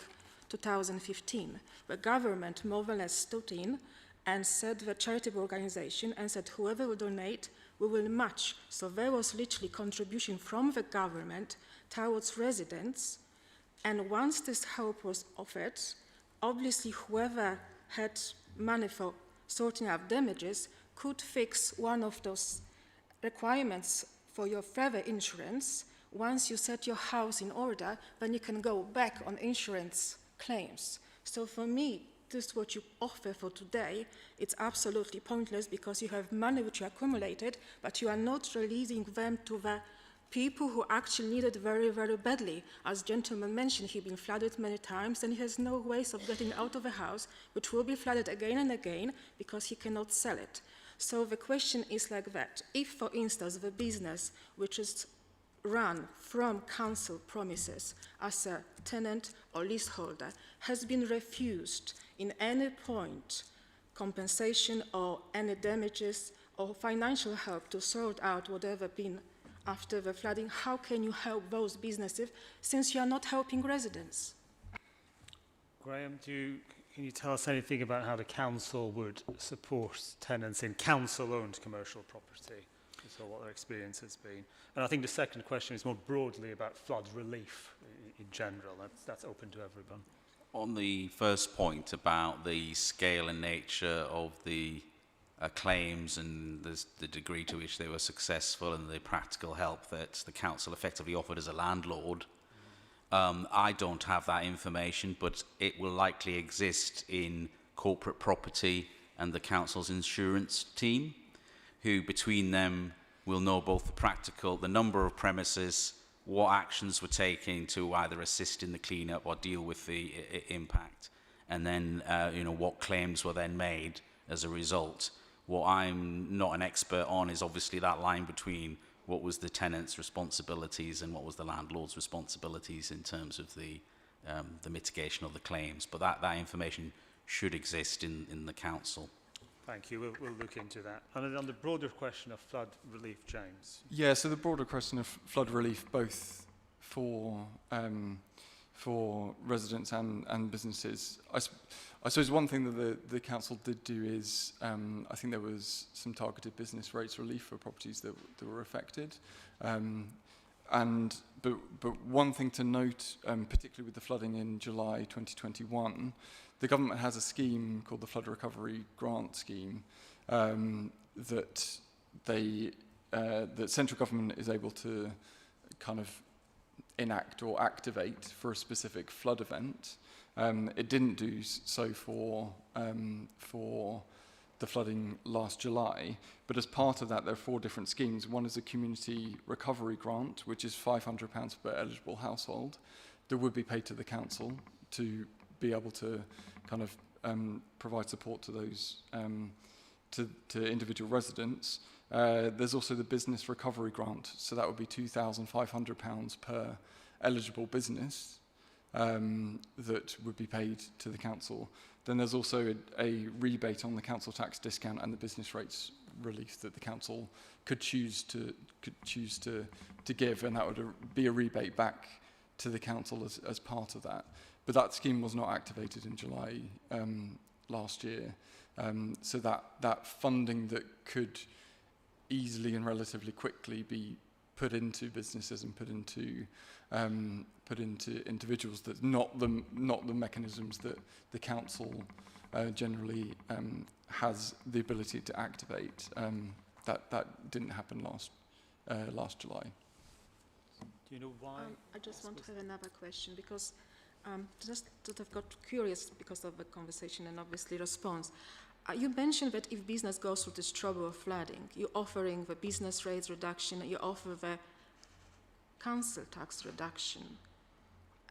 2015. The government more or less stood in and said the charitable organization and said whoever will donate, we will match. So there was literally contribution from the government towards residents, and once this help was offered, obviously whoever had money for sorting out damages could fix one of those requirements for your further insurance. Once you set your house in order, then you can go back on insurance claims. So for me, this is what you offer for today. It's absolutely pointless because you have money which you accumulated, but you are not releasing them to the people who actually need it very, very badly. As gentleman mentioned, he's been flooded many times and he has no ways of getting out of the house, which will be flooded again and again because he cannot sell it. So the question is like that. If, for instance, the business which is run from council premises as a tenant or leaseholder has been refused in any point compensation or any damages or financial help to sort out whatever been after the flooding, how can you help those businesses since you are not helping residents? Graham, can you tell us anything about how the council would support tenants in council-owned commercial property? So what their experience has been. And I think the second question is more broadly about flood relief in general. That's open to everyone. On the first point about the scale and nature of the claims and the degree to which they were successful and the practical help that the council effectively offered as a landlord, I don't have that information, but it will likely exist in corporate property and the council's insurance team, who between them will know both the number of premises, what actions were taken to either assist in the clean-up or deal with the impact, and then what claims were then made as a result. What I'm not an expert on is obviously that line between what was the tenant's responsibilities and what was the landlord's responsibilities in terms of the mitigation of the claims. But that information should exist in the council. Thank you. We'll look into that. And on the broader question of flood relief, James. Yeah, so the broader question of flood relief, both for residents and businesses. I suppose one thing that the council did do is, I think there was some targeted business rates relief for properties that were affected. But one thing to note, particularly with the flooding in July 2021, the government has a scheme called the Flood Recovery Grant Scheme that central government is able to kind of enact or activate for a specific flood event. It didn't do so for the flooding last July, but as part of that, there are 4 different schemes. One is a community recovery grant, which is £500 per eligible household, that would be paid to the council to be able to kind of provide support to those to individual residents. There's also the business recovery grant, so that would be £2,500 per eligible business that would be paid to the council. Then there's also a rebate on the council tax discount and the business rates relief that the council could choose to give, and that would be a rebate back to the council as part of that. But that scheme was not activated in July last year. So that funding that could easily and relatively quickly be put into businesses and put into individuals, that's not the mechanisms that the council generally has the ability to activate. That didn't happen last July. Do you know why? I just want to have another question, because just sort of got curious because of the conversation and obviously response. You mentioned that if business goes through this trouble of flooding, you're offering the business rates reduction, you offer the council tax reduction.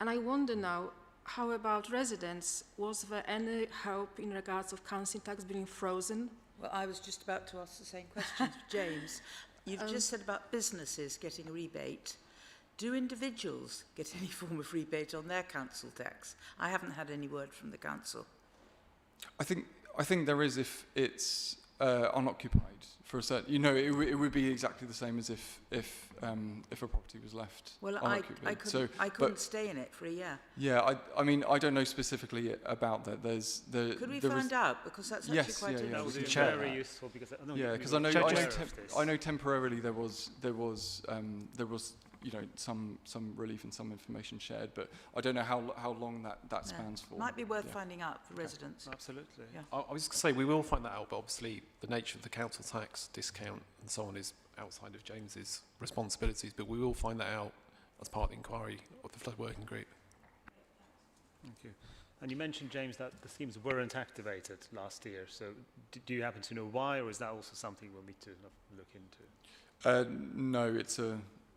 And I wonder now, how about residents? Was there any help in regards of council tax being frozen? Well, I was just about to ask the same question to James. You've just said about businesses getting a rebate. Do individuals get any form of rebate on their council tax? I haven't had any word from the council. I think there is if it's unoccupied for a certain. It would be exactly the same as if a property was left unoccupied. I couldn't stay in it for a year. Yeah, I mean, I don't know specifically about that. Could we find out, because that's actually quite interesting. That would be very useful because because I know temporarily there was some relief and some information shared, but I don't know how long that spans for. Might be worth finding out for residents. Absolutely. Yeah. I was going to say we will find that out, but obviously the nature of the council tax discount and so on is outside of James's responsibilities, but we will find that out as part of the inquiry of the flood working group. Thank you. And you mentioned, James, that the schemes weren't activated last year, so do you happen to know why, or is that also something we'll need to look into? No,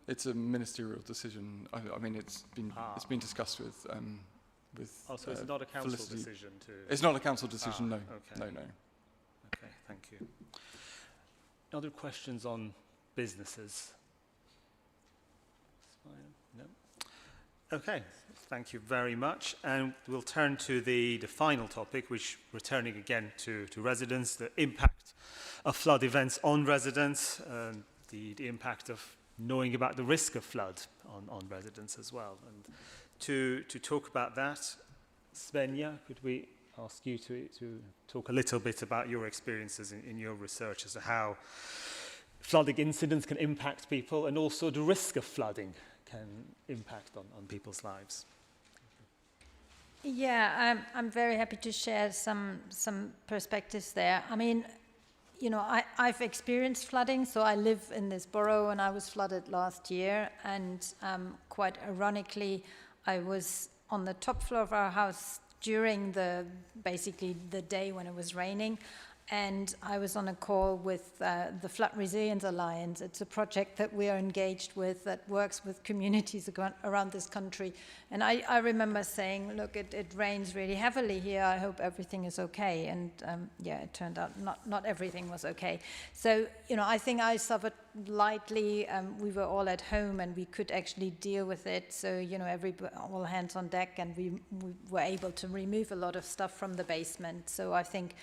it's a ministerial decision. I mean, it's been discussed with. So it's not a council decision to. It's not a council decision. No. Okay. No. Okay, thank you. Other questions on businesses? No. Okay. Thank you very much. And we'll turn to the final topic, which returning again to residents, the impact of flood events on residents, the impact of knowing about the risk of flood on residents as well. And to talk about that, Svenja, could we ask you to talk a little bit about your experiences in your research as to how flooding incidents can impact people and also the risk of flooding can impact on people's lives? Yeah, I'm very happy to share some perspectives there. I mean, you know, I've experienced flooding, so I live in this borough and I was flooded last year, and quite ironically, I was on the top floor of our house during basically the day when it was raining, and I was on a call with the Flood Resilience Alliance. It's a project that we are engaged with that works with communities around this country. And I remember saying, look, it rains really heavily here. I hope everything is okay. And yeah, it turned out not everything was okay. So, you know, I think I suffered lightly. We were all at home and we could actually deal with it. So, you know, all hands on deck, and we were able to remove a lot of stuff from the basement. So I think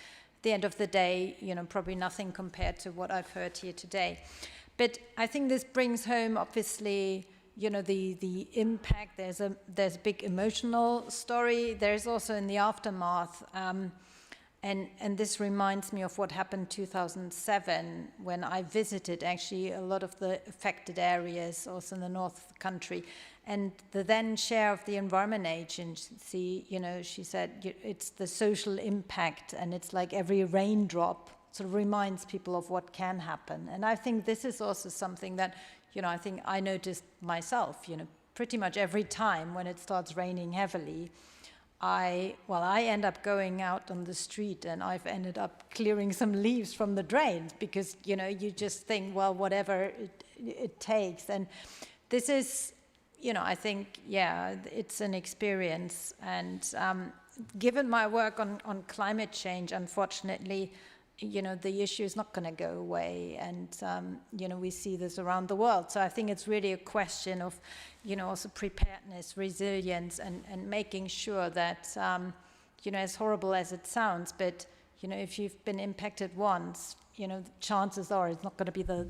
the end of the day, you know, probably nothing compared to what I've heard here today. But I think this brings home, obviously, you know, the impact. There's a big emotional story. There's also in the aftermath, and this reminds me of what happened 2007 when I visited actually a lot of the affected areas, also in the north of the country. And the then chair of the Environment Agency, you know, she said it's the social impact, and it's like every raindrop sort of reminds people of what can happen. And I think this is also something that, you know, I think I noticed myself, you know, pretty much every time when it starts raining heavily, I end up going out on the street and I've ended up clearing some leaves from the drains because, you know, you just think, well, whatever it takes. And this is, you know, I think, yeah, it's an experience. And given my work on climate change, unfortunately, you know, the issue is not going to go away. And, you know, we see this around the world. So I think it's really a question of, you know, also preparedness, resilience, and making sure that, you know, as horrible as it sounds, but, you know, if you've been impacted once, you know, chances are it's not going to be the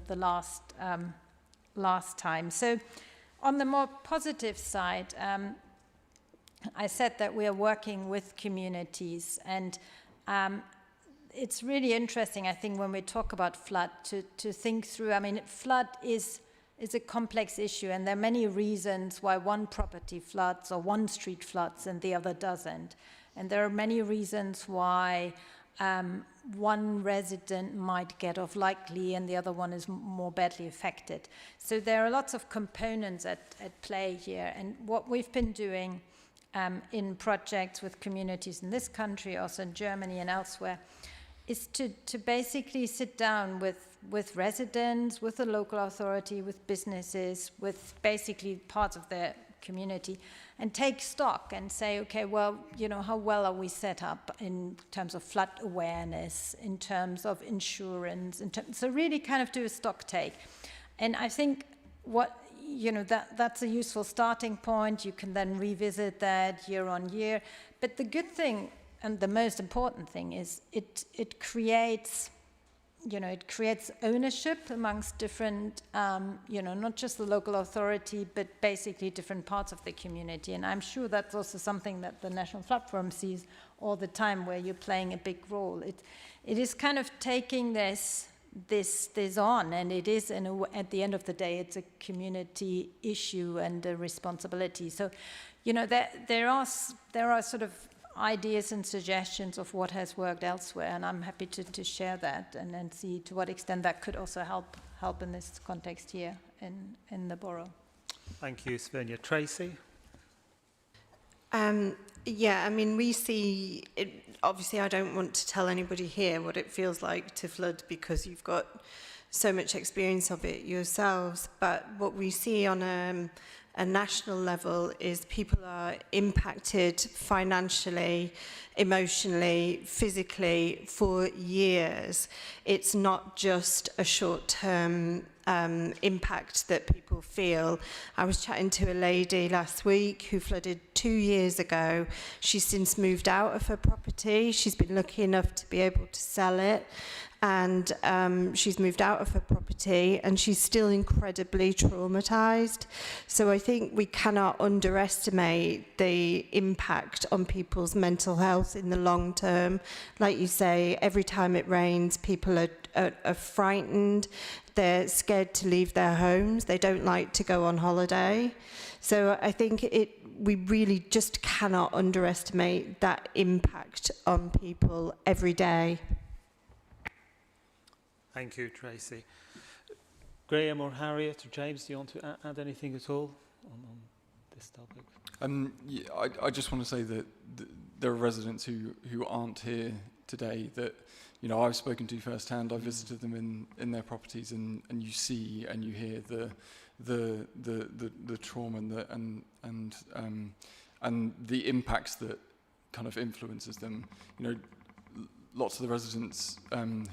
last time. So on the more positive side, I said that we are working with communities, and it's really interesting, I think, when we talk about flood, to think through. I mean, flood is a complex issue, and there are many reasons why one property floods or one street floods and the other doesn't. And there are many reasons why one resident might get off lightly and the other one is more badly affected. So there are lots of components at play here. And what we've been doing in projects with communities in this country, also in Germany and elsewhere, is to basically sit down with residents, with the local authority, with businesses, with basically parts of their community, and take stock and say, okay, well, you know, how well are we set up in terms of flood awareness, in terms of insurance, so really kind of do a stock take. And I think you know, that's a useful starting point. You can then revisit that year on year. But the good thing, and the most important thing, is it creates, you know, it creates ownership amongst different, you know, not just the local authority, but basically different parts of the community. And I'm sure that's also something that the National Flood Forum sees all the time, where you're playing a big role. It is kind of taking this on, and it is, at the end of the day, it's a community issue and a responsibility. So, you know, there are sort of ideas and suggestions of what has worked elsewhere, and I'm happy to share that and see to what extent that could also help in this context here in the borough. Thank you, Svenja. Tracy? Yeah, I mean, we see it. Obviously, I don't want to tell anybody here what it feels like to flood, because you've got so much experience of it yourselves. But what we see on a national level is people are impacted financially, emotionally, physically for years. It's not just a short-term impact that people feel. I was chatting to a lady last week who flooded 2 years ago. She's since moved out of her property. She's been lucky enough to be able to sell it. And she's moved out of her property and she's still incredibly traumatized. So I think we cannot underestimate the impact on people's mental health in the long term. Like you say, every time it rains, people are frightened. They're scared to leave their homes. They don't like to go on holiday. So I think we really just cannot underestimate that impact on people every day. Thank you, Tracy. Graham or Harriet or James, do you want to add anything at all on this topic? Yeah, I just want to say that there are residents who aren't here today that, you know, I've spoken to firsthand. I visited them in their properties, and you see and you hear the trauma and the impacts that kind of influences them. You know, lots of the residents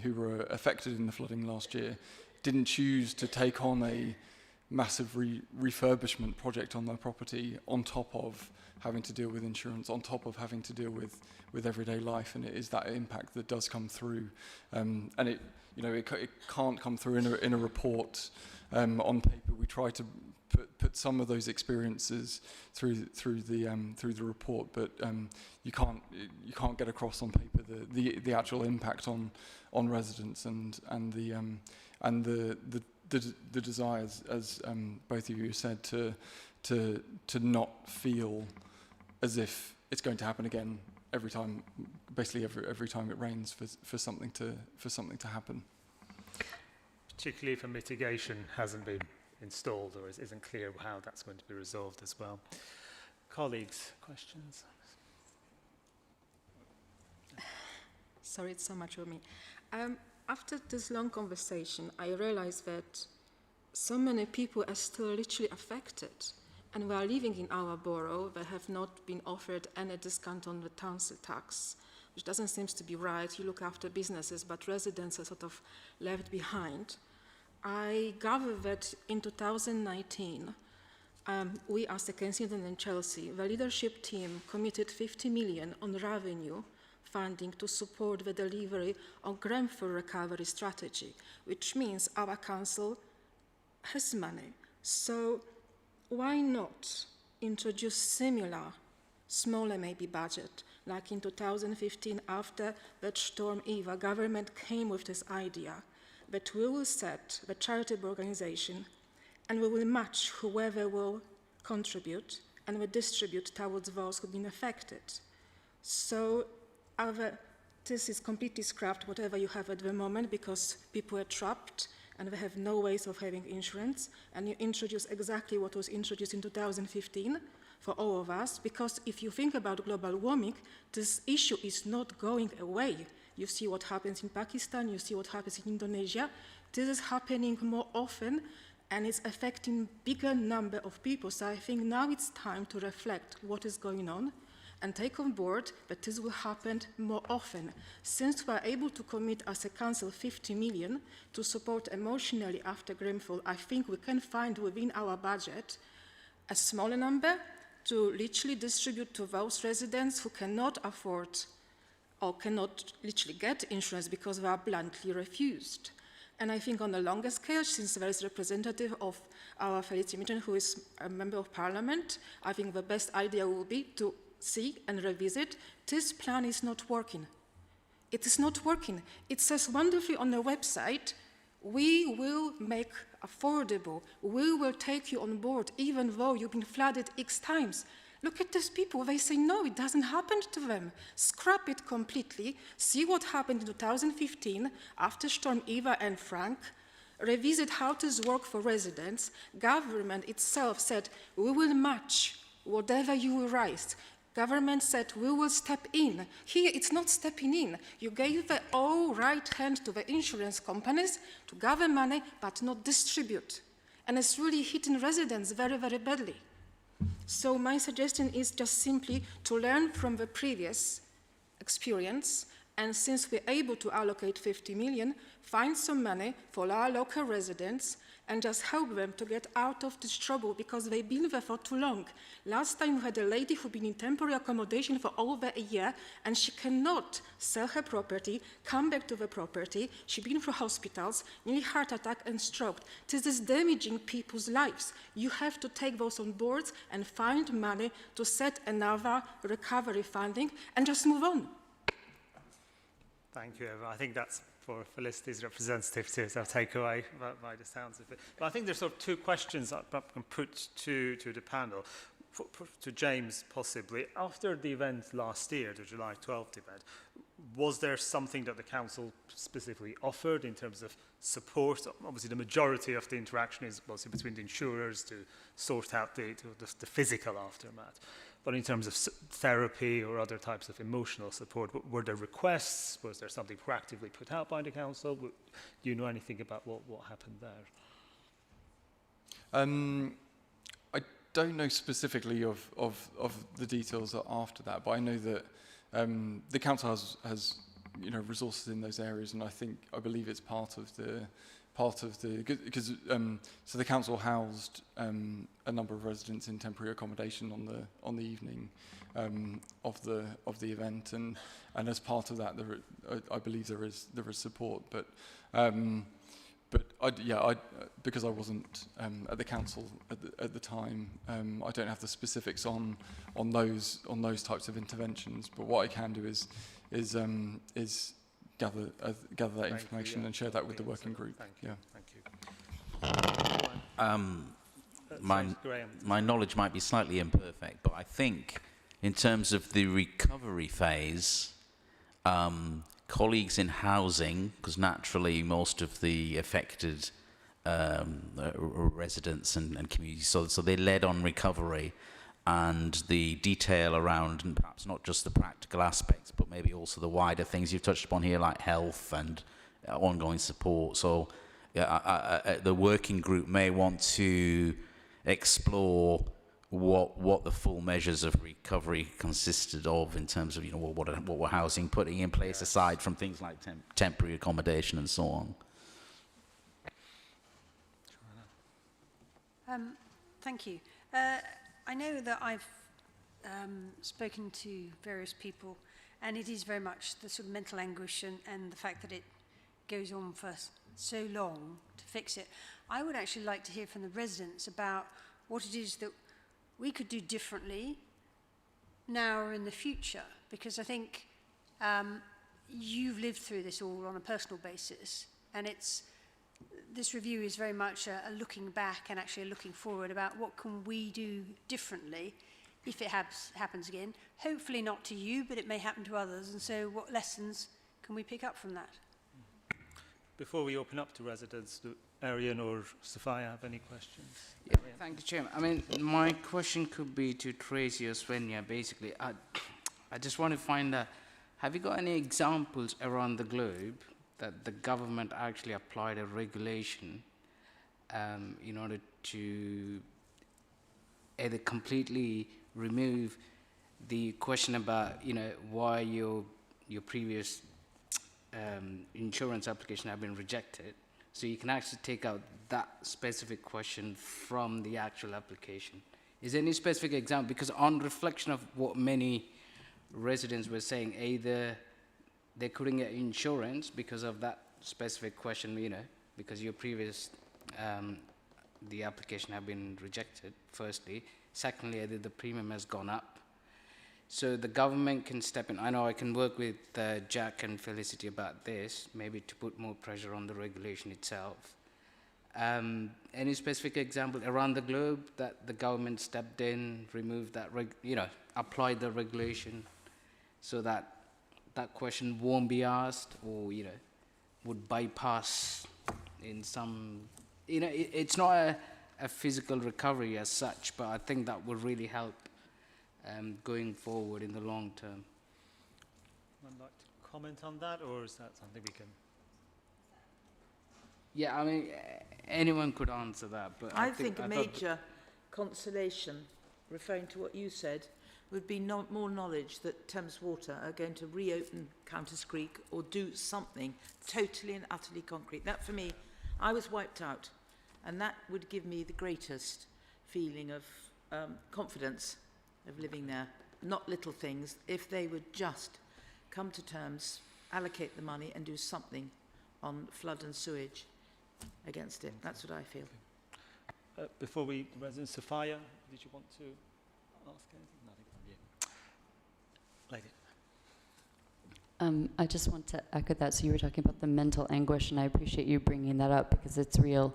who were affected in the flooding last year didn't choose to take on a massive refurbishment project on their property on top of having to deal with insurance, on top of having to deal with everyday life, and it is that impact that does come through, and it can't come through in a report on paper. We try to put some of those experiences through the report, but you can't get across on paper the actual impact on residents and the desires, as both of you said, to not feel as if it's going to happen again every time, basically every time it rains, for something to happen. Particularly if a mitigation hasn't been installed or isn't clear how that's going to be resolved as well. Colleagues, questions? Sorry, it's so much for me. After this long conversation, I realized that so many people are still literally affected, and we are living in our borough that have not been offered any discount on the council tax, which doesn't seem to be right. You look after businesses, but residents are sort of left behind. I gather that in 2019, we as the Kensington and Chelsea, the leadership team committed 50 million on revenue funding to support the delivery of Grenfell recovery strategy, which means our council has money. So why not introduce similar, smaller maybe budget, like in 2015 after that Storm Eva, government came with this idea that we will set the charitable organization and we will match whoever will contribute and we distribute towards those who've been affected. So this is completely scrapped, whatever you have at the moment, because people are trapped and they have no ways of having insurance, and you introduce exactly what was introduced in 2015 for all of us, because if you think about global warming, this issue is not going away. You see what happens in Pakistan, you see what happens in Indonesia. This is happening more often, and it's affecting bigger number of people. So I think now it's time to reflect what is going on and take on board that this will happen more often. Since we are able to commit as a council 50 million to support emotionally after Grenfell, I think we can find within our budget a smaller number to literally distribute to those residents who cannot afford or cannot literally get insurance because they are bluntly refused. And I think on a longer scale, since there is a representative of our Felicity Mitchell, who is a member of parliament, I think the best idea will be to see and revisit. This plan is not working. It is not working. It says wonderfully on the website, we will make affordable, we will take you on board even though you've been flooded X times. Look at these people, they say no, it doesn't happen to them. Scrap it completely, see what happened in 2015 after Storm Eva and Frank, revisit how this works for residents. Government itself said, we will match whatever you raise. Government said, we will step in. Here, it's not stepping in. You gave the all right hand to the insurance companies to gather money, but not distribute. And it's really hitting residents very, very badly. So my suggestion is just simply to learn from the previous experience, and since we're able to allocate 50 million, find some money for our local residents and just help them to get out of this trouble because they've been there for too long. Last time we had a lady who'd been in temporary accommodation for over a year, and she cannot sell her property, come back to the property. She'd been through hospitals, nearly heart attack and stroke. This is damaging people's lives. You have to take those on board and find money to set another recovery funding and just move on. Thank you, Eva. I think that's for Felicity's representative to take away by the sounds of it. But I think there's sort of two questions that I can put to the panel, to James possibly. After the event last year, the July 12th event, was there something that the council specifically offered in terms of support? Obviously, the majority of the interaction is mostly between the insurers to sort out the physical aftermath. But in terms of therapy or other types of emotional support, were there requests? Was there something proactively put out by the council? Do you know anything about what happened there? I don't know specifically of the details after that, but I know that the council has resources in those areas, and I believe it's part of the because so the council housed a number of residents in temporary accommodation on the evening of the event, and as part of that, I believe there is support, but because I wasn't at the council at the time, I don't have the specifics on those types of interventions. But what I can do is gather that information and share that with the working group. Thank you. My knowledge might be slightly imperfect, but I think in terms of the recovery phase, colleagues in housing, because naturally most of the affected residents and communities, so they led on recovery, and the detail around, and perhaps not just the practical aspects, but maybe also the wider things you've touched upon here, like health and ongoing support. So the working group may want to explore what the full measures of recovery consisted of in terms of what were housing putting in place aside from things like temporary accommodation and so on. Thank you. I know that I've spoken to various people, and it is very much the sort of mental anguish and the fact that it goes on for so long to fix it. I would actually like to hear from the residents about what it is that we could do differently now or in the future, because I think you've lived through this all on a personal basis, and this review is very much a looking back and actually a looking forward about what can we do differently if it happens again. Hopefully not to you, but it may happen to others, and so what lessons can we pick up from that? Before we open up to residents, do Arian or Sophia have any questions? Yeah, thank you, Chairman. I mean, my question could be to Tracy or Svenja. Basically, I just want to find out, have you got any examples around the globe that the government actually applied a regulation in order to either completely remove the question about, why your previous insurance application have been rejected, so you can actually take out that specific question from the actual application? Is there any specific example? Because on reflection of what many residents were saying, either they couldn't get insurance because of that specific question, because your previous, the application have been rejected, firstly. Secondly, either the premium has gone up. So the government can step in. I know I can work with Jack and Felicity about this, maybe to put more pressure on the regulation itself. Any specific example around the globe that the government stepped in, removed that, applied the regulation so that that question won't be asked, or, would bypass in some, it's not a physical recovery as such, but I think that would really help going forward in the long term. Would like to comment on that, or is that something we can? Yeah, I mean, anyone could answer that, but I think a major consolation, referring to what you said, would be more knowledge that Thames Water are going to reopen Countess Creek or do something totally and utterly concrete. That, for me, I was wiped out And that would give me the greatest feeling of confidence of living there. Not little things. If they would just come to terms, allocate the money and do something on flood and sewage against it. That's what I feel. Before we, Resident Sophia, did you want to ask anything? Nothing from you. Lady. I just want to echo that. So you were talking about the mental anguish, and I appreciate you bringing that up because it's real.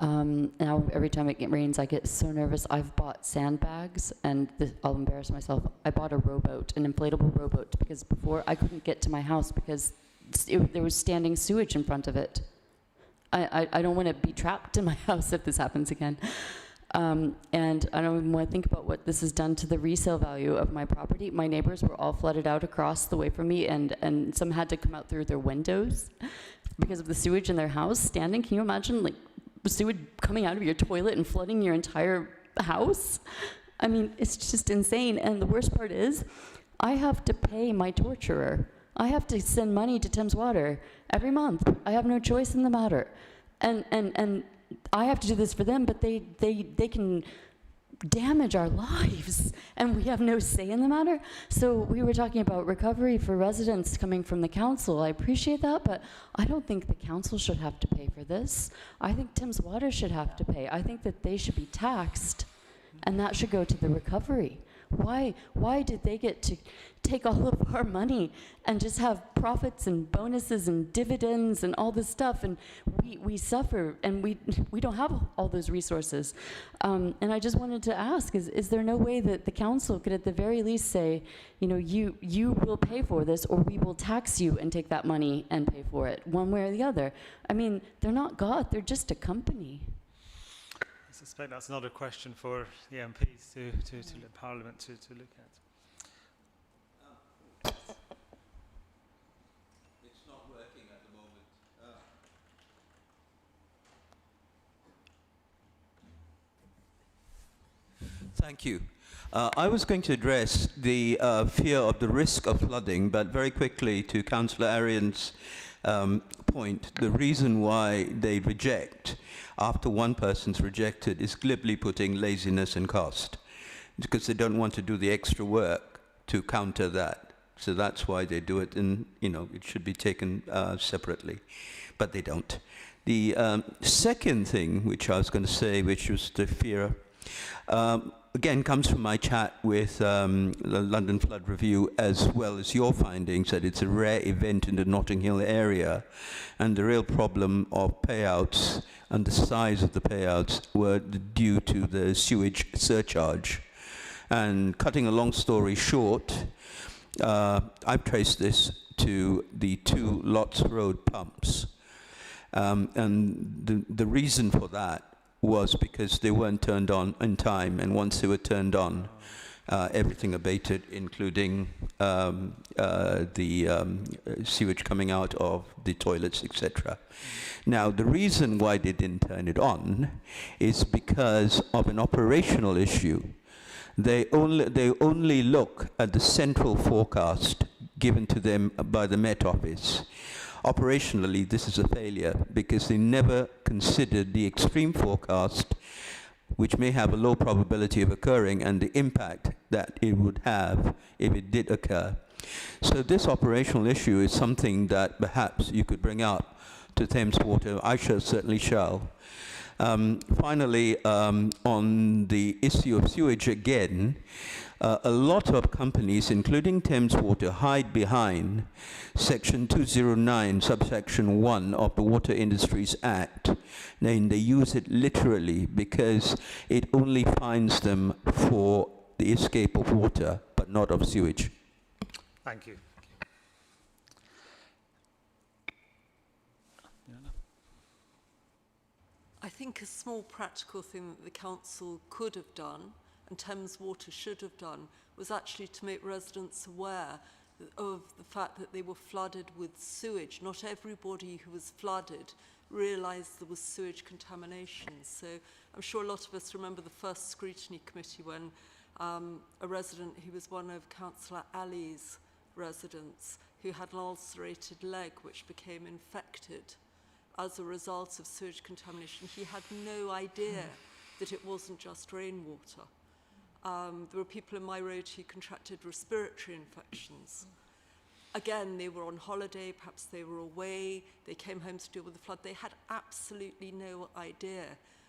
Now, every time it rains, I get so nervous. I've bought sandbags, and I'll embarrass myself. I bought a rowboat, an inflatable rowboat, because before I couldn't get to my house because there was standing sewage in front of it. I don't want to be trapped in my house if this happens again. And I don't even want to think about what this has done to the resale value of my property. My neighbors were all flooded out across the way from me, and some had to come out through their windows because of the sewage in their house standing. Can you imagine, like, sewage coming out of your toilet and flooding your entire house? I mean, it's just insane. And the worst part is, I have to pay my torturer. I have to send money to Thames Water every month. I have no choice in the matter. And I have to do this for them, but they can damage our lives, and we have no say in the matter. So we were talking about recovery for residents coming from the council. I appreciate that, but I don't think the council should have to pay for this. I think Thames Water should have to pay. I think that they should be taxed, and that should go to the recovery. Why did they get to take all of our money and just have profits and bonuses and dividends and all this stuff, and we suffer, and we don't have all those resources? And I just wanted to ask, is there no way that the council could at the very least say, you know, you will pay for this, or we will tax you and take that money and pay for it, one way or the other? I mean, they're not God, they're just a company. I suspect that's another question for the MPs to Parliament to look at. It's not working at the moment. Thank you. I was going to address the fear of the risk of flooding, but very quickly to Councillor Arian's point, the reason why they reject after one person's rejected is glibly putting laziness and cost, because they don't want to do the extra work to counter that. So that's why they do it, and you know, it should be taken separately, but they don't. The second thing which I was going to say, which was the fear, again comes from my chat with the London Flood Review, as well as your findings that it's a rare event in the Notting Hill area, and the real problem of payouts and the size of the payouts were due to the sewage surcharge. And cutting a long story short, I've traced this to the 2 Lots Road pumps, and the reason for that was because they weren't turned on in time, and once they were turned on, everything abated, including the sewage coming out of the toilets, etc. Now, the reason why they didn't turn it on is because of an operational issue. They only look at the central forecast given to them by the Met Office. Operationally, this is a failure because they never considered the extreme forecast, which may have a low probability of occurring, and the impact that it would have if it did occur. So this operational issue is something that perhaps you could bring up to Thames Water. I certainly shall. Finally, on the issue of sewage again, a lot of companies, including Thames Water, hide behind Section 209, subsection 1 of the Water Industries Act. And they use it literally because it only fines them for the escape of water, but not of sewage. Thank you. I think a small practical thing that the council could have done, and Thames Water should have done, was actually to make residents aware of the fact that they were flooded with sewage. Not everybody who was flooded realised there was sewage contamination. So I'm sure a lot of us remember the first scrutiny committee when a resident who was one of Councillor Ali's residents who had an ulcerated leg which became infected as a result of sewage contamination. He had no idea that it wasn't just rainwater. There were people in my road who contracted respiratory infections. Again, they were on holiday, perhaps they were away, they came home to deal with the flood. They had absolutely no idea.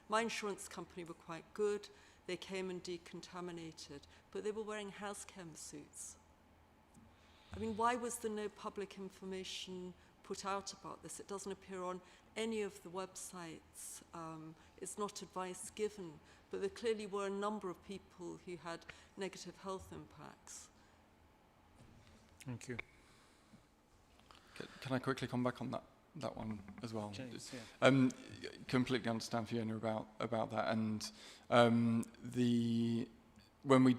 My insurance company were quite good. They came and decontaminated, but they were wearing house chem suits. I mean, why was there no public information put out about this? It doesn't appear on any of the websites. It's not advice given, but there clearly were a number of people who had negative health impacts. Thank you. Can I quickly come back on that one as well? James, yeah. Completely understand Fiona about that, and when we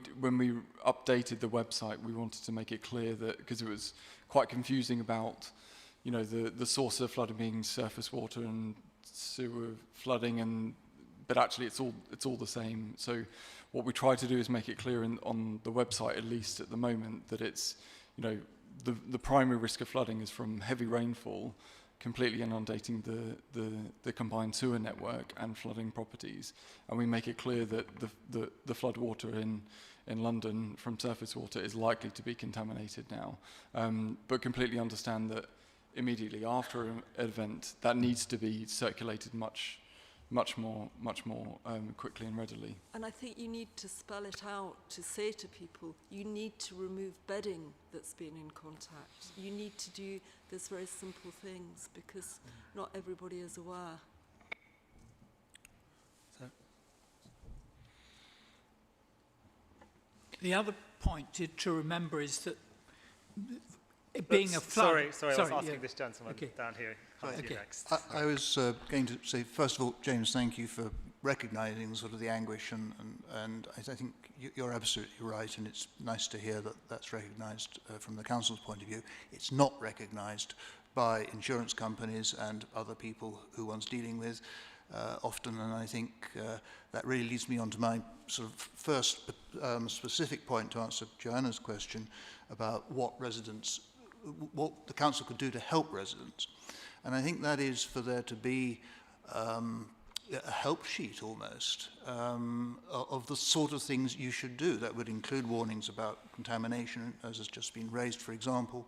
updated the website, we wanted to make it clear that, because it was quite confusing about, you know, the source of flooding being surface water and sewer flooding, but actually it's all the same. So what we try to do is make it clear on the website, at least at the moment, that it's, you know, the primary risk of flooding is from heavy rainfall, completely inundating the combined sewer network and flooding properties. And we make it clear that the flood water in London from surface water is likely to be contaminated now. But completely understand that immediately after an event, that needs to be circulated much more quickly and readily. And I think you need to spell it out, to say to people, you need to remove bedding that's been in contact. You need to do these very simple things, because not everybody is aware. The other point to remember is that it being a flood... Sorry, I was asking this gentleman down here. Okay. Next. I was going to say, first of all, James, thank you for recognising sort of the anguish, and I think you're absolutely right, and it's nice to hear that that's recognised from the council's point of view. It's not recognised by insurance companies and other people who one's dealing with often, and I think that really leads me on to my sort of first specific point to answer Joanna's question about what the council could do to help residents. And I think that is for there to be a help sheet almost of the sort of things you should do. That would include warnings about contamination, as has just been raised, for example.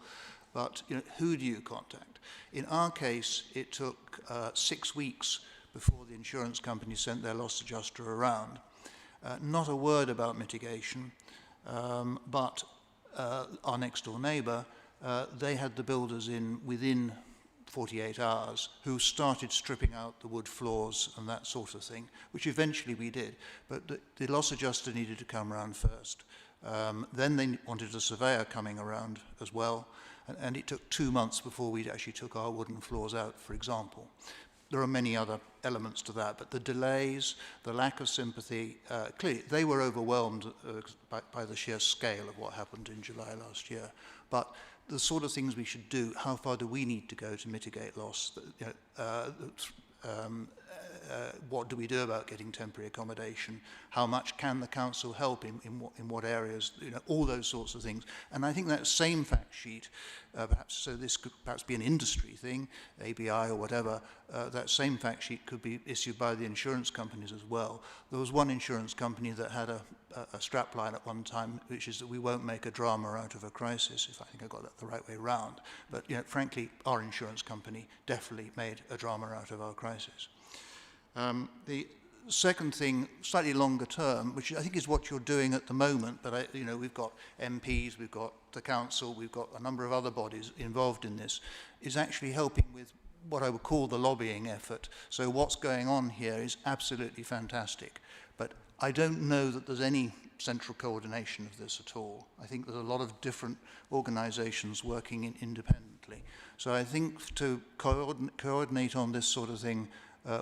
But you know, who do you contact? In our case, it took 6 weeks before the insurance company sent their loss adjuster around. Not a word about mitigation, but our next door neighbour, they had the builders in within 48 hours who started stripping out the wood floors and that sort of thing, which eventually we did. But the loss adjuster needed to come around first. Then they wanted a surveyor coming around as well, and it took 2 months before we actually took our wooden floors out, for example. There are many other elements to that, but the delays, the lack of sympathy, clearly they were overwhelmed by the sheer scale of what happened in July last year. But the sort of things we should do, how far do we need to go to mitigate loss? You know, what do we do about getting temporary accommodation? How much can the council help in what areas? You know, all those sorts of things. And I think that same fact sheet, perhaps, so this could perhaps be an industry thing, ABI or whatever, that same fact sheet could be issued by the insurance companies as well. There was one insurance company that had a strapline at one time, which is that we won't make a drama out of a crisis, if I think I got that the right way round. But you know, frankly, our insurance company definitely made a drama out of our crisis. The second thing, slightly longer term, which I think is what you're doing at the moment, but you know, we've got MPs, we've got the council, we've got a number of other bodies involved in this, is actually helping with what I would call the lobbying effort. So what's going on here is absolutely fantastic, but I don't know that there's any central coordination of this at all. I think there's a lot of different organizations working independently. So I think to coordinate on this sort of thing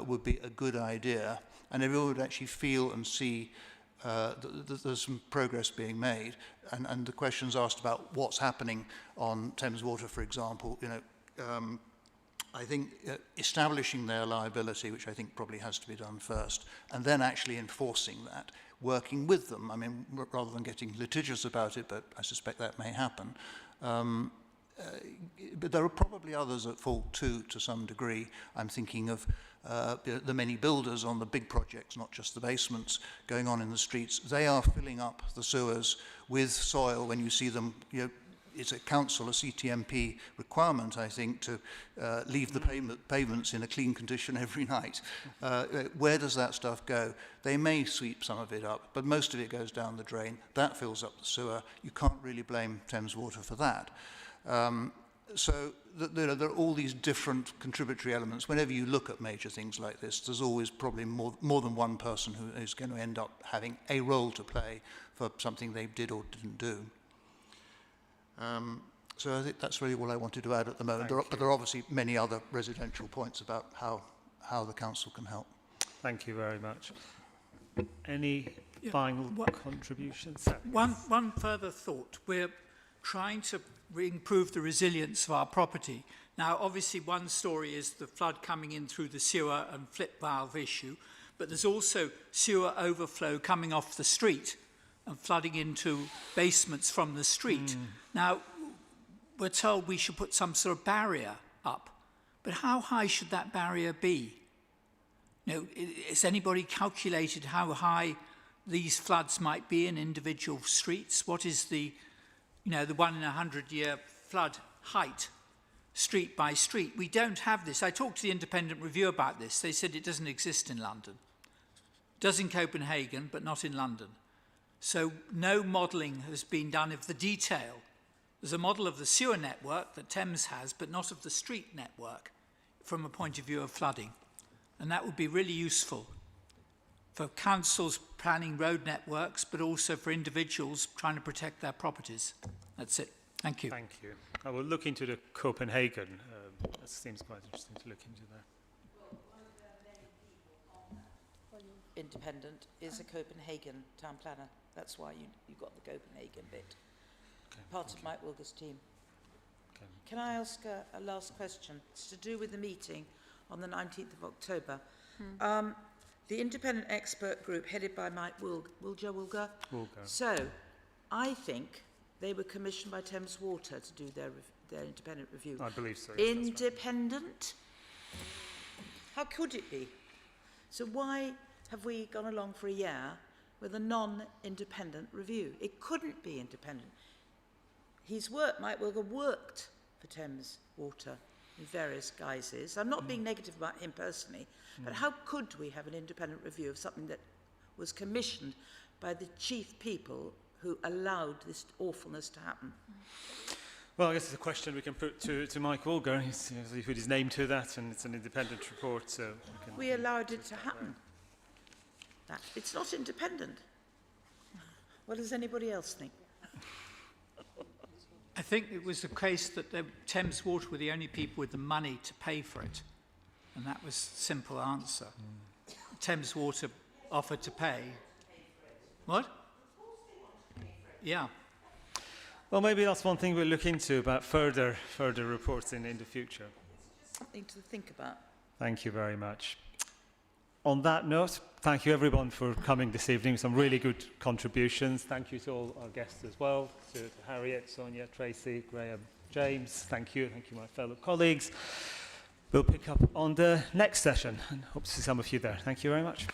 would be a good idea, and everyone would actually feel and see that there's some progress being made. And the questions asked about what's happening on Thames Water, for example, you know, I think establishing their liability, which I think probably has to be done first, and then actually enforcing that, working with them. I mean, rather than getting litigious about it, but I suspect that may happen. but there are probably others at fault too, to some degree. I'm thinking of the many builders on the big projects, not just the basements, going on in the streets. They are filling up the sewers with soil. When you see them, you know, it's a council, a CTMP requirement, I think, to leave the pavements in a clean condition every night. Where does that stuff go? They may sweep some of it up, but most of it goes down the drain. That fills up the sewer. You can't really blame Thames Water for that. So there are all these different contributory elements. Whenever you look at major things like this, there's always probably more than one person who is going to end up having a role to play for something they did or didn't do. So I think that's really all I wanted to add at the moment. But there are obviously many other residential points about how the council can help. Thank you very much. Any final contributions? One further thought. We're trying to improve the resilience of our property. Now, obviously, one story is the flood coming in through the sewer and flip valve issue, but there's also sewer overflow coming off the street and flooding into basements from the street. Now, we're told we should put some sort of barrier up, but how high should that barrier be? You know, has anybody calculated how high these floods might be in individual streets? What is the, you know, the 1 in 100-year flood height, street by street? We don't have this. I talked to the Independent Review about this. They said it doesn't exist in London. It does in Copenhagen, but not in London. So no modelling has been done of the detail. There's a model of the sewer network that Thames has, but not of the street network from a point of view of flooding. And that would be really useful for councils planning road networks, but also for individuals trying to protect their properties. That's it. Thank you. Thank you. I will look into the Copenhagen. That seems quite interesting to look into that. Independent is a Copenhagen town planner. That's why you got the Copenhagen bit. Okay, part of Mike Wilger's team. Okay. Can I ask a last question? It's to do with the meeting on the 19th of October. The independent expert group headed by Mike Wilger. So I think they were commissioned by Thames Water to do their independent review. I believe so. Yes, independent? How could it be? So why have we gone along for a year with a non-independent review? It couldn't be independent. Mike Wilger worked for Thames Water in various guises. I'm not being negative about him personally, but how could we have an independent review of something that was commissioned by the chief people who allowed this awfulness to happen? Well, I guess it's a question we can put to Mike Wilger. He put his name to that, and it's an independent report, so we allowed it to happen. It's not independent. What does anybody else think? I think it was the case that the Thames Water were the only people with the money to pay for it. And that was a simple answer. Thames Water offered to pay. What? Yeah. Well, maybe that's one thing we'll look into about further reports in the future. Something to think about. Thank you very much. On that note, thank you everyone for coming this evening. Some really good contributions. Thank you to all our guests as well, to Harriet, Sonia, Tracy, Graham, James. Thank you, my fellow colleagues. We'll pick up on the next session and hope to see some of you there. Thank you very much.